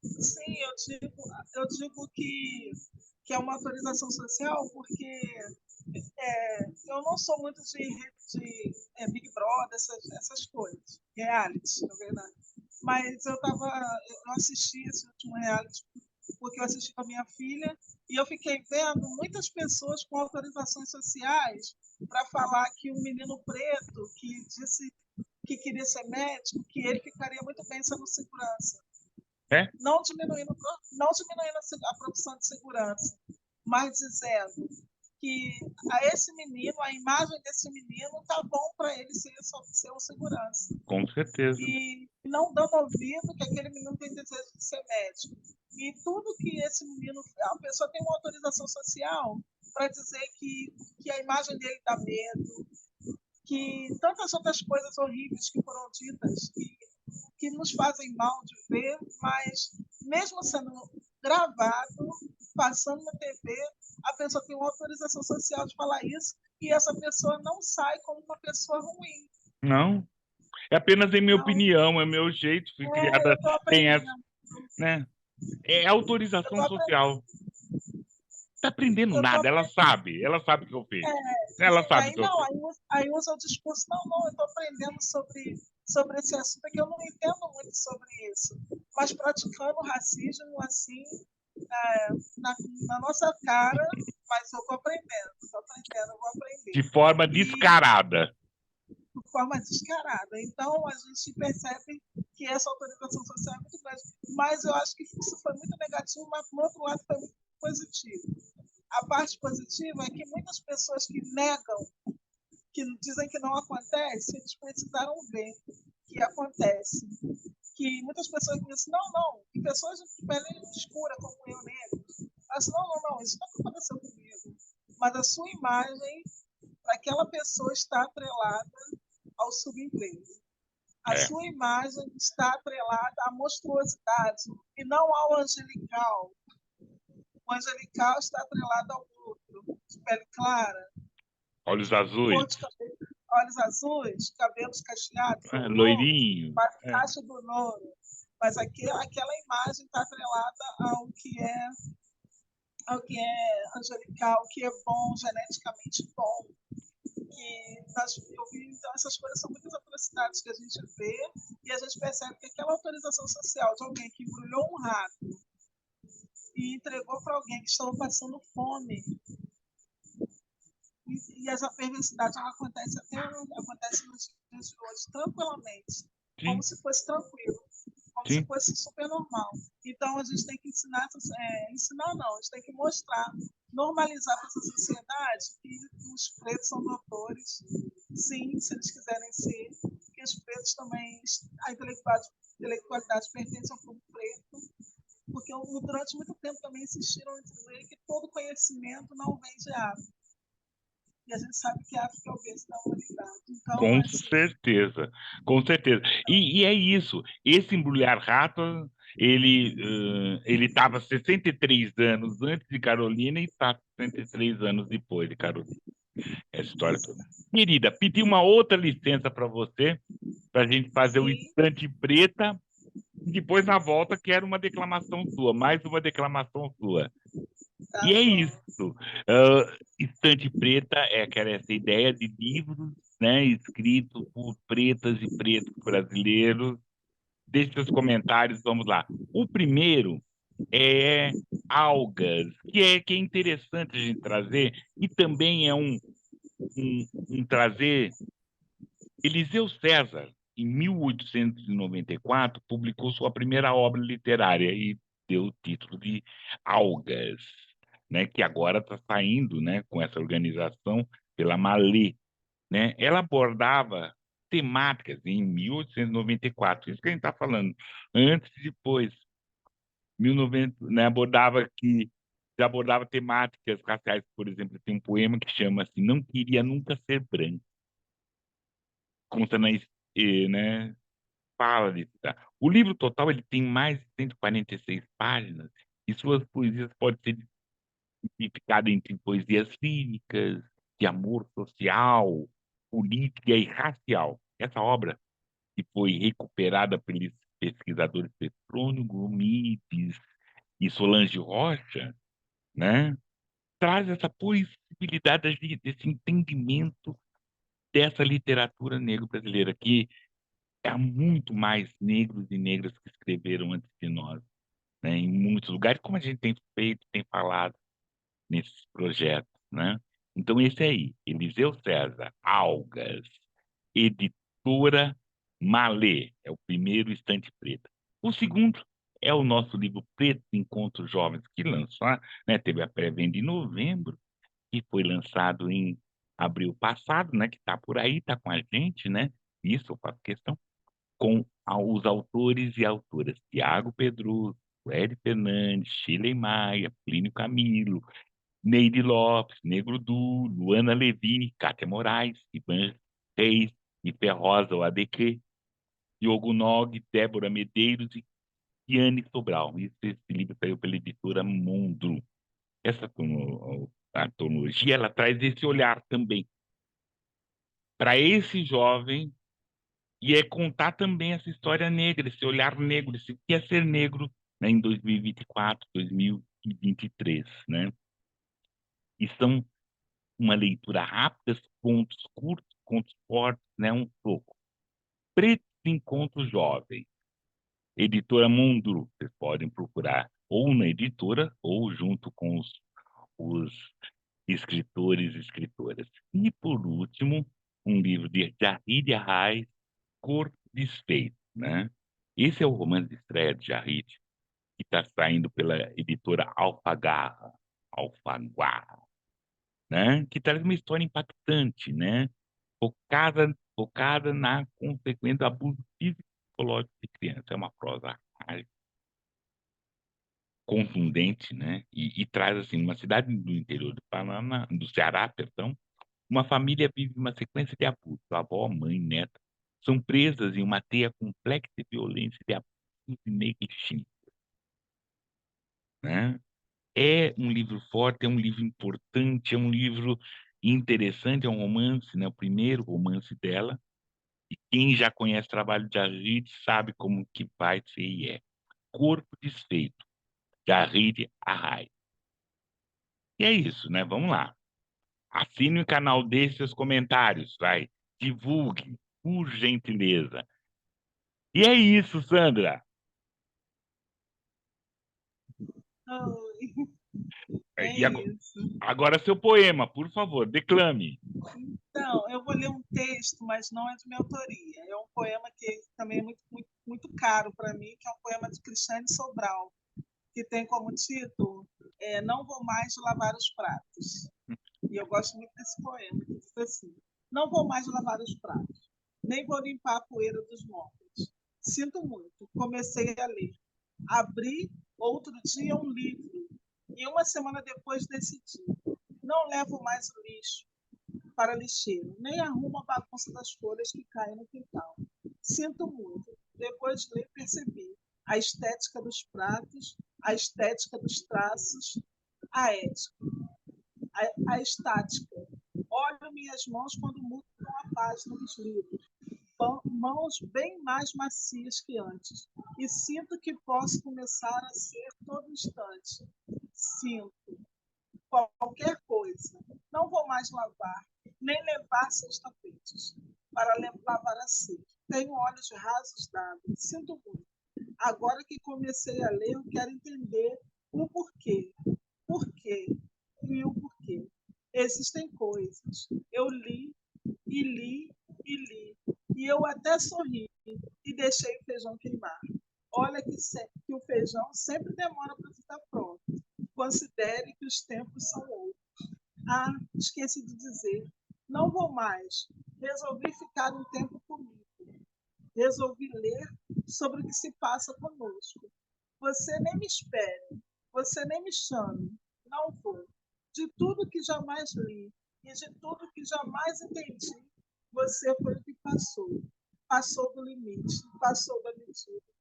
sim, eu digo que é uma autorização social porque eu não sou muito Big Brother, essas coisas, reality, na verdade. Mas eu assisti esse último reality porque eu assisti com a minha filha e eu fiquei vendo muitas pessoas com autorizações sociais para falar que um menino preto que disse que queria ser médico, que ele ficaria muito bem sendo segurança. É? Não diminuindo, não diminuindo a profissão de segurança, mas dizendo que a esse menino, a imagem desse menino, tá bom para ele ser um segurança. Com certeza. E não dando ouvido que aquele menino tem desejo de ser médico. E tudo que esse menino, a pessoa tem uma autorização social para dizer que a imagem dele dá medo, que tantas outras coisas horríveis que foram ditas que nos fazem mal de ver, mas mesmo sendo gravado, passando na TV, a pessoa tem uma autorização social de falar isso e essa pessoa não sai como uma pessoa ruim. Não. É apenas em minha Então, opinião, é meu jeito, fui eu criada, estou tem essa, aprendendo. né? É Eu autorização estou aprendendo. social. Tá aprendendo Eu tô nada, aprendendo. ela sabe o que eu fiz. Ela Sim, sabe o que eu fiz. aí usa o discurso, não, eu estou aprendendo sobre esse assunto, que eu não entendo muito sobre isso. Mas praticando racismo, assim, é, na, na nossa cara, mas eu estou aprendendo, eu vou aprender. De forma E descarada. de forma descarada. Então, a gente percebe que essa autorização social é muito grande. Mas eu acho que isso foi muito negativo, mas, por outro lado, foi muito positivo. A parte positiva é que muitas pessoas que negam, que dizem que não acontece, eles precisaram ver que acontece. Que muitas pessoas dizem, não, e pessoas de pele escura, como eu, negro, elas não, isso não aconteceu comigo. Mas a sua imagem, para aquela pessoa, está atrelada ao subemprego. A É, sua imagem está atrelada à monstruosidade e não ao angelical. O angelical está atrelado ao outro, de pele clara, olhos cor azuis, de cabelo, olhos azuis, cabelos cacheados ou louros, loirinho. mas É, taxa do louro. Mas aquela imagem está atrelada ao que é angelical, o que é bom, geneticamente bom. Eu vi, então, essas coisas são muitas atrocidades que a gente vê e a gente percebe que aquela autorização social de alguém que embrulhou um rato e entregou para alguém que estava passando fome, e essa perversidade ela acontece nos dias de hoje tranquilamente, como sim, se fosse tranquilo, como se sim. fosse super normal. Então a gente tem que ensinar não, a gente tem que mostrar, normalizar para essa sociedade que os pretos são doutores, sim, se eles quiserem ser, que os pretos também, a intelectualidade pertence ao povo preto, porque durante muito tempo também insistiram em dizer que todo conhecimento não vem de África. E a gente sabe que a África é o berço da humanidade. Então, Com assim, certeza, com certeza. E é isso. Esse embrulhar rato, ele estava 63 anos antes de Carolina e está 63 anos depois de Carolina. Essa história toda. Querida, pedi uma outra licença para você, para a gente fazer o sim, Estante Preta, e depois, na volta, quero uma declamação sua, mais uma declamação sua. tá E é isso. bom. Estante Preta é aquela essa ideia de livros, né, escritos por pretas e pretos brasileiros. Deixe seus comentários, vamos lá. O primeiro é algas, que é interessante a gente trazer, e também é um trazer. Eliseu César, em 1894, publicou sua primeira obra literária e deu o título de Algas, né, que agora está saindo, né, com essa organização pela Malê. Né? Ela abordava temáticas em 1894, isso que a gente está falando, antes e depois. 1900, né, já abordava temáticas raciais, por exemplo, tem um poema que chama assim, Não Queria Nunca Ser Branco, conta né, fala disso. Tá? O livro total ele tem mais de 146 páginas e suas poesias podem ser simplificadas entre poesias cínicas, de amor social, política e racial. Essa obra, que foi recuperada pelos pesquisadores Petrônio Gomides e Solange Rocha, né, traz essa possibilidade desse entendimento dessa literatura negra brasileira, que há muito mais negros e negras que escreveram antes de nós, né, em muitos lugares, como a gente tem feito, tem falado nesses projetos, né? Então, esse aí, Eliseu César Algas, editora Malê, é o primeiro Estante Preta. O segundo é o nosso livro Preto Encontros Jovens, que lançou, né, teve a pré-venda em novembro, e foi lançado em abril passado, né, que está por aí, está com a gente, né? Isso eu faço questão, com os autores e autoras Tiago Pedroso, Ed Fernandes, Shirley Maia, Plínio Camilo, Neide Lopes, Negro Du, Luana Levine, Kátia Moraes, Ivan Reis, Ipe Rosa, o ADQ, Diogo Nog, Débora Medeiros e Kiane Sobral. Esse livro saiu pela editora Mundo. Essa antologia ela traz esse olhar também para esse jovem e é contar também essa história negra, esse olhar negro, esse que é ser negro, né, em 2024, 2023, né? E são uma leitura rápida, contos curtos, contos fortes, né? Um pouco. Preto Encontro Jovem, editora Mundo, vocês podem procurar ou na editora ou junto com os escritores e escritoras. E, por último, um livro de Jarid Arraes, Corpo Desfeito, né? Esse é o romance de estreia de Jarid, que está saindo pela editora Alfaguara, né? Que traz uma história impactante, né? Focada na consequência do abuso físico e psicológico de criança. É uma prosa contundente, né? E traz assim, uma cidade do interior do Paraná, do Ceará, perdão, uma família vive uma sequência de abusos. A avó, mãe, neta são presas em uma teia complexa de violência, de abusos e negligência, né? É um livro forte, é um livro importante, é um livro interessante, é um romance, né? O primeiro romance dela. E quem já conhece o trabalho de Jarid sabe como que vai ser e é. Corpo Desfeito, Jarid Arraes. E é isso, né? Vamos lá. Assine o canal, deixe seus comentários, vai. Divulgue, por gentileza. E é isso, Sandra. Oi, é E isso. agora seu poema, por favor, declame. Então, eu vou ler um texto, mas não é de minha autoria. É um poema que também é muito caro para mim, que é um poema de Cristiane Sobral, que tem como título Não Vou Mais Lavar os Pratos. E eu gosto muito desse poema, que diz assim: Não vou mais lavar os pratos, nem vou limpar a poeira dos móveis. Sinto muito, comecei a ler. Abri outro dia um livro e uma semana depois decidi: não levo mais o lixo para lixeiro, nem arrumo a bagunça das folhas que caem no quintal. Sinto muito. Depois de ler, percebi a estética dos pratos, a estética dos traços, a ética, a estática. Olho minhas mãos quando mudam a página dos livros. Mãos bem mais macias que antes. E sinto que posso começar a ser todo instante. Sinto qualquer coisa. Não vou mais lavar, nem levar seus tapetes para lavar a seco. Tenho olhos rasos d'água. Sinto muito. Agora que comecei a ler, eu quero entender o porquê. Por quê? E o porquê. Existem coisas. Eu li e li e li. E eu até sorri e deixei o feijão queimar. Olha que o feijão sempre demora para ficar pronto. Considere que os tempos são outros. Ah, esqueci de dizer. Não vou mais. Resolvi ficar um tempo comigo. Resolvi ler sobre o que se passa conosco. Você nem me espere. Você nem me chame. Não vou. De tudo que jamais li e de tudo que jamais entendi, você foi o que passou. Passou do limite, passou da medida.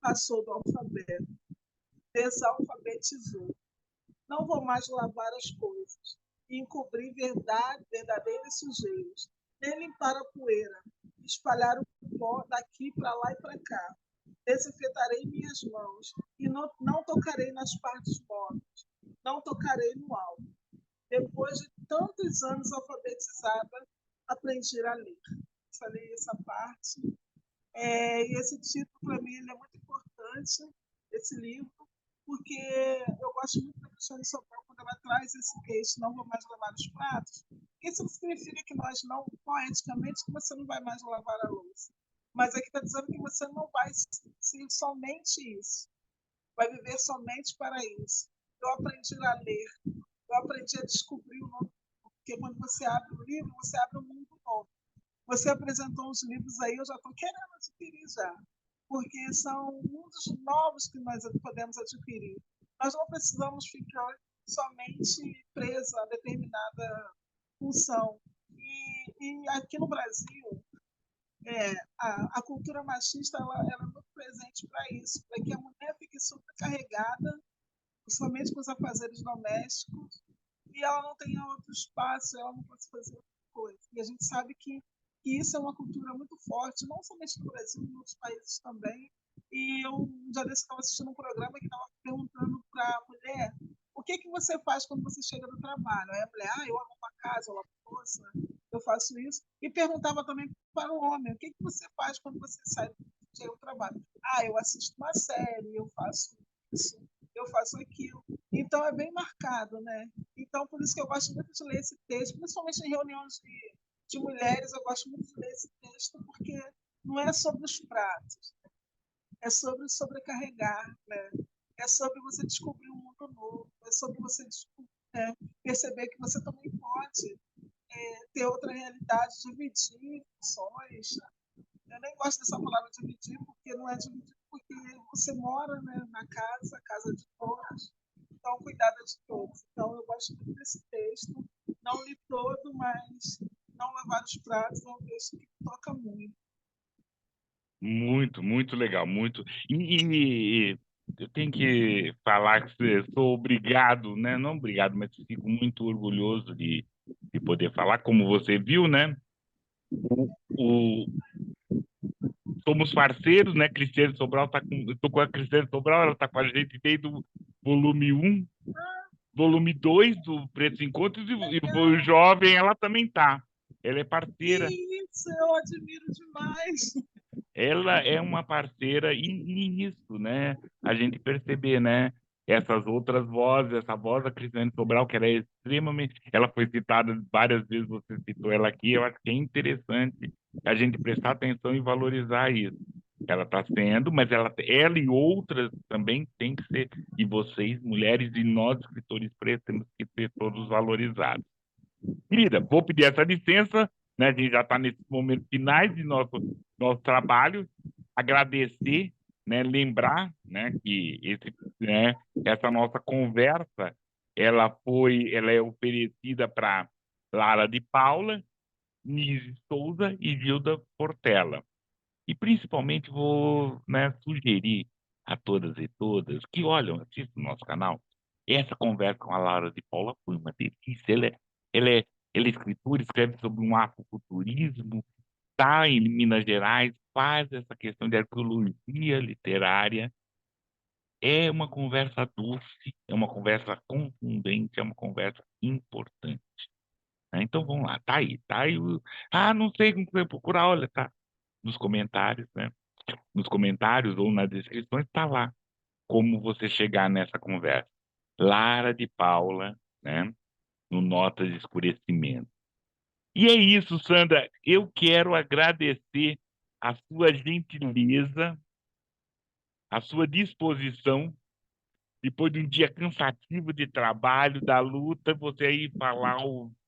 passou do alfabeto, desalfabetizou. Não vou mais lavar as coisas, e encobrir verdadeiros sujeiros, nem limpar a poeira, espalhar o pó daqui para lá e para cá. Desinfetarei minhas mãos e não tocarei nas partes móveis, não tocarei no alto. Depois de tantos anos alfabetizada, aprendi a ler. Falei essa parte. E esse título, para mim, ele é muito importante, esse livro, porque eu gosto muito da Cristiane Sobral quando ela traz esse texto, não vou mais lavar os pratos. Isso não significa que nós não, poeticamente, que você não vai mais lavar a louça. Mas aqui está dizendo que você não vai ser somente isso, vai viver somente para isso. Eu aprendi a ler, eu aprendi a descobrir o novo, porque quando você abre o livro, você abre um mundo novo. Você apresentou uns livros aí, eu já estou querendo adquirir já, porque são mundos novos que nós podemos adquirir. Nós não precisamos ficar somente presos a determinada função. E aqui no Brasil, a cultura machista ela é muito presente para isso, para que a mulher fique sobrecarregada somente com os afazeres domésticos e ela não tenha outro espaço, ela não pode fazer outra coisa. E a gente sabe que isso é uma cultura muito forte, não somente no Brasil, em outros países também. E eu já estava assistindo um programa que estava perguntando para a mulher o que você faz quando você chega do trabalho. Aí a mulher, eu arrumo a casa, eu lavo a louça, eu faço isso. E perguntava também para o homem, o que você faz quando você chega do trabalho? Eu assisto uma série, eu faço isso, eu faço aquilo. Então é bem marcado, né? Então por isso que eu gosto muito de ler esse texto, principalmente em reuniões de mulheres, eu gosto muito de ler esse texto porque não é sobre os pratos, é sobre sobrecarregar, né? É sobre você descobrir um mundo novo, é sobre você perceber que você também pode ter outra realidade, dividir funções. Eu nem gosto dessa palavra dividir, porque não é dividir, porque você mora, né, na casa, a casa de todos, então cuidado de todos. Então eu gosto muito desse texto, não li todo, mas não lavar os pratos é um texto que toca muito. Muito, muito legal, muito. E eu tenho que falar que sou obrigado, né? Não obrigado, mas fico muito orgulhoso de poder falar, como você viu, né? O, somos parceiros, né? Cristiane Sobral tá com, eu tô com a Cristiane Sobral, ela tá com a gente desde o volume 1, volume 2 do Pretos Encontros e o Jovem, ela também tá. Ela é parceira. Isso, eu admiro demais. Ela é uma parceira e isso, né? A gente perceber, né? Essas outras vozes, essa voz da Cristiane Sobral, que ela é extremamente, ela foi citada várias vezes, você citou ela aqui, eu acho que é interessante a gente prestar atenção e valorizar isso. Ela está sendo, mas ela e outras também têm que ser, e vocês, mulheres, e nós, escritores pretos, temos que ser todos valorizados. Querida, vou pedir essa licença, né? A gente já está nesses momentos finais de nosso trabalho, agradecer, né? Lembrar, né? Que essa nossa conversa, ela é oferecida para Lara de Paula, Nise Souza e Gilda Portela. E principalmente vou, né, sugerir a todas e todas que olham, assistem o nosso canal, essa conversa com a Laura de Paula foi uma delícia. Ela é, ela é escritora, escreve sobre um afrofuturismo, está em Minas Gerais, faz essa questão de arqueologia literária. É uma conversa doce, é uma conversa contundente, é uma conversa importante, né? Então vamos lá, tá aí. Não sei como você procurar, olha, tá nos comentários, né? Nos comentários ou na descrição está lá como você chegar nessa conversa. Lara de Paula, né? No Notas de Escurecimento. E é isso, Sandra. Eu quero agradecer a sua gentileza, a sua disposição, depois de um dia cansativo de trabalho, da luta, você aí falar,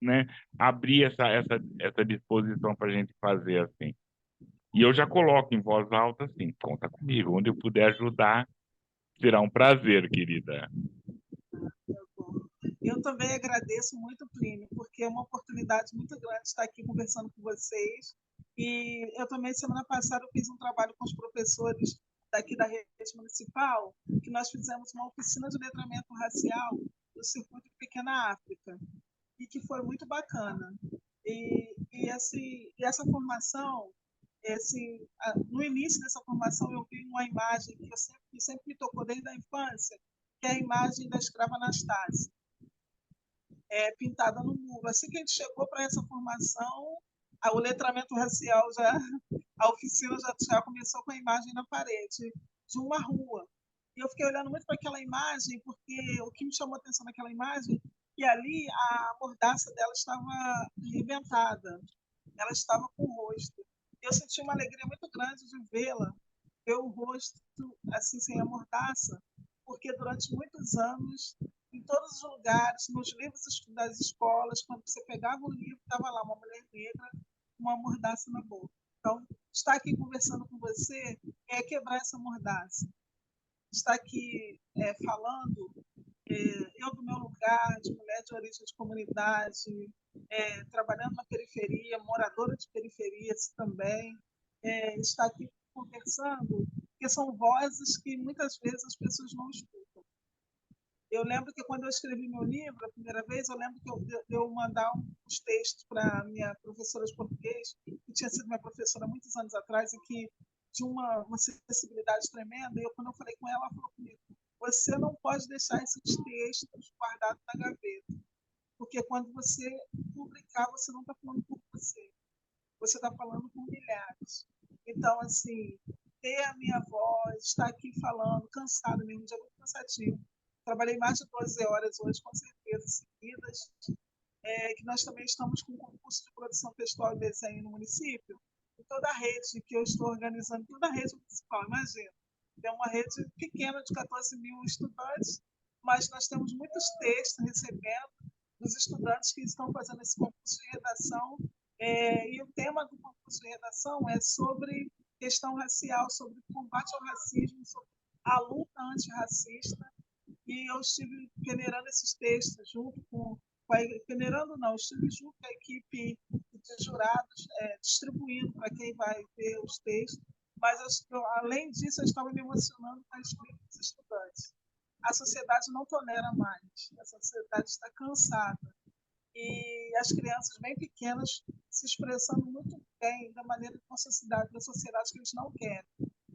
né? Abrir essa disposição para a gente fazer assim. E eu já coloco em voz alta assim, conta comigo, onde eu puder ajudar, será um prazer, querida. Eu também agradeço muito, Plínio, porque é uma oportunidade muito grande estar aqui conversando com vocês. E eu também, semana passada, eu fiz um trabalho com os professores daqui da rede municipal, que nós fizemos uma oficina de letramento racial no Circuito Pequena África, e que foi muito bacana. E essa formação, no início dessa formação, eu vi uma imagem que sempre me tocou desde a infância, que é a imagem da escrava Anastácia, pintada no muro. Assim que a gente chegou para essa formação, o letramento racial a oficina já começou com a imagem na parede de uma rua. E eu fiquei olhando muito para aquela imagem, porque o que me chamou a atenção naquela imagem é que ali a mordaça dela estava arrebentada, ela estava com o rosto. Eu senti uma alegria muito grande de vê-la, ver o rosto assim sem a mordaça, porque durante muitos anos, em todos os lugares, nos livros das escolas, quando você pegava o livro, estava lá uma mulher negra com uma mordaça na boca. Então, estar aqui conversando com você é quebrar essa mordaça. Estar aqui falando, eu do meu lugar, de mulher de origem de comunidade, trabalhando na periferia, moradora de periferias também, estar aqui conversando, porque são vozes que muitas vezes as pessoas não escutam. Eu lembro que quando eu escrevi meu livro, a primeira vez, eu lembro que eu mandar uns textos para minha professora de português, que tinha sido minha professora há muitos anos atrás e que tinha uma sensibilidade tremenda. E quando eu falei com ela, ela falou comigo: você não pode deixar esses textos guardados na gaveta, porque quando você publicar, você não está falando por você está falando por milhares. Então, assim, ter a minha voz, estar aqui falando, cansado mesmo, um dia muito cansativo. Trabalhei mais de 12 horas hoje, com certeza, seguidas. Que nós também estamos com um concurso de produção textual e desenho no município. E toda a rede que eu estou organizando, toda a rede municipal, imagina. Tem uma rede pequena de 14 mil estudantes, mas nós temos muitos textos recebendo dos estudantes que estão fazendo esse concurso de redação. E o tema do concurso de redação é sobre questão racial, sobre combate ao racismo, sobre a luta antirracista. E eu estive peneirando esses textos junto com peneirando não, estive junto com a equipe de jurados, distribuindo para quem vai ver os textos, mas além disso eu estava me emocionando com a escrita dos estudantes. A sociedade não tolera mais, a sociedade está cansada, e as crianças bem pequenas se expressando muito bem da maneira da sociedade que eles não querem.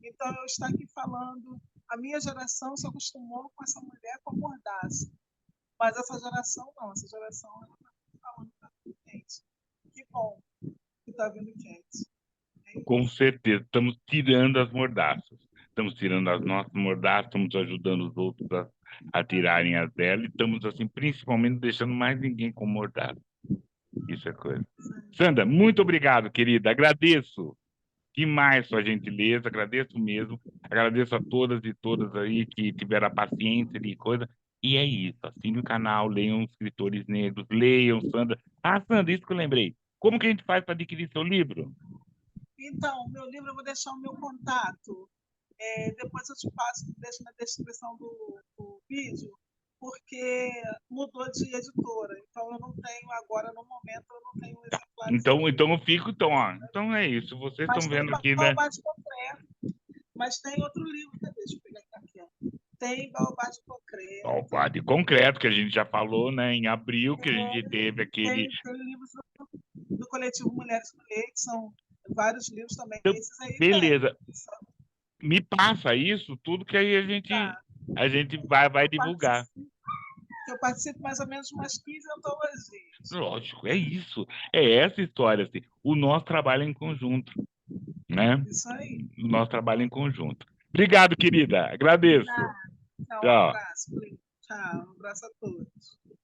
Então, eu estou aqui falando, a minha geração se acostumou com essa mulher com a mordaça, mas essa geração não, essa geração está falando que está quente. Que bom que está vindo quente. Com certeza, estamos tirando as mordaças. Estamos tirando as nossas mordaças, estamos ajudando os outros a tirarem as delas, e estamos, assim, principalmente deixando mais ninguém com mordaça. Isso é coisa. Sandra, muito obrigado, querida. Agradeço demais sua gentileza, agradeço mesmo. Agradeço a todas e todas aí que tiveram a paciência de coisa. E é isso, assine o canal, leiam Escritores Negros, leiam, Sandra. Ah, Sandra, isso que eu lembrei. Como que a gente faz para adquirir seu livro? Então, meu livro, eu vou deixar o meu contato. Depois eu te passo, deixo na descrição do vídeo, porque mudou de editora. Então, eu não tenho agora, no momento, eu não tenho exemplares Então eu fico, então, ó. Então é isso. Vocês estão Mas tem vendo aqui, né? Baobá de Concreto. Mas tem outro livro, cadê? Deixa eu pegar aqui. Tem Baobá de Ó, Concreto. de concreto, que a gente já falou, né? Em abril, que a gente teve aquele. Tem livros do coletivo Mulheres com Leite, são vários livros também. Então, Esses aí tem. beleza. Me passa isso, tudo que aí Tá. a gente vai Eu divulgar. participo, eu participo mais ou menos de umas 15 antologias. Lógico, é isso. É essa história, assim. O nosso trabalho é em conjunto, né? Isso aí. O nosso trabalho é em conjunto. Obrigado, querida. Agradeço. Tá. Então, um Tchau. abraço. Tchau. Um abraço a todos.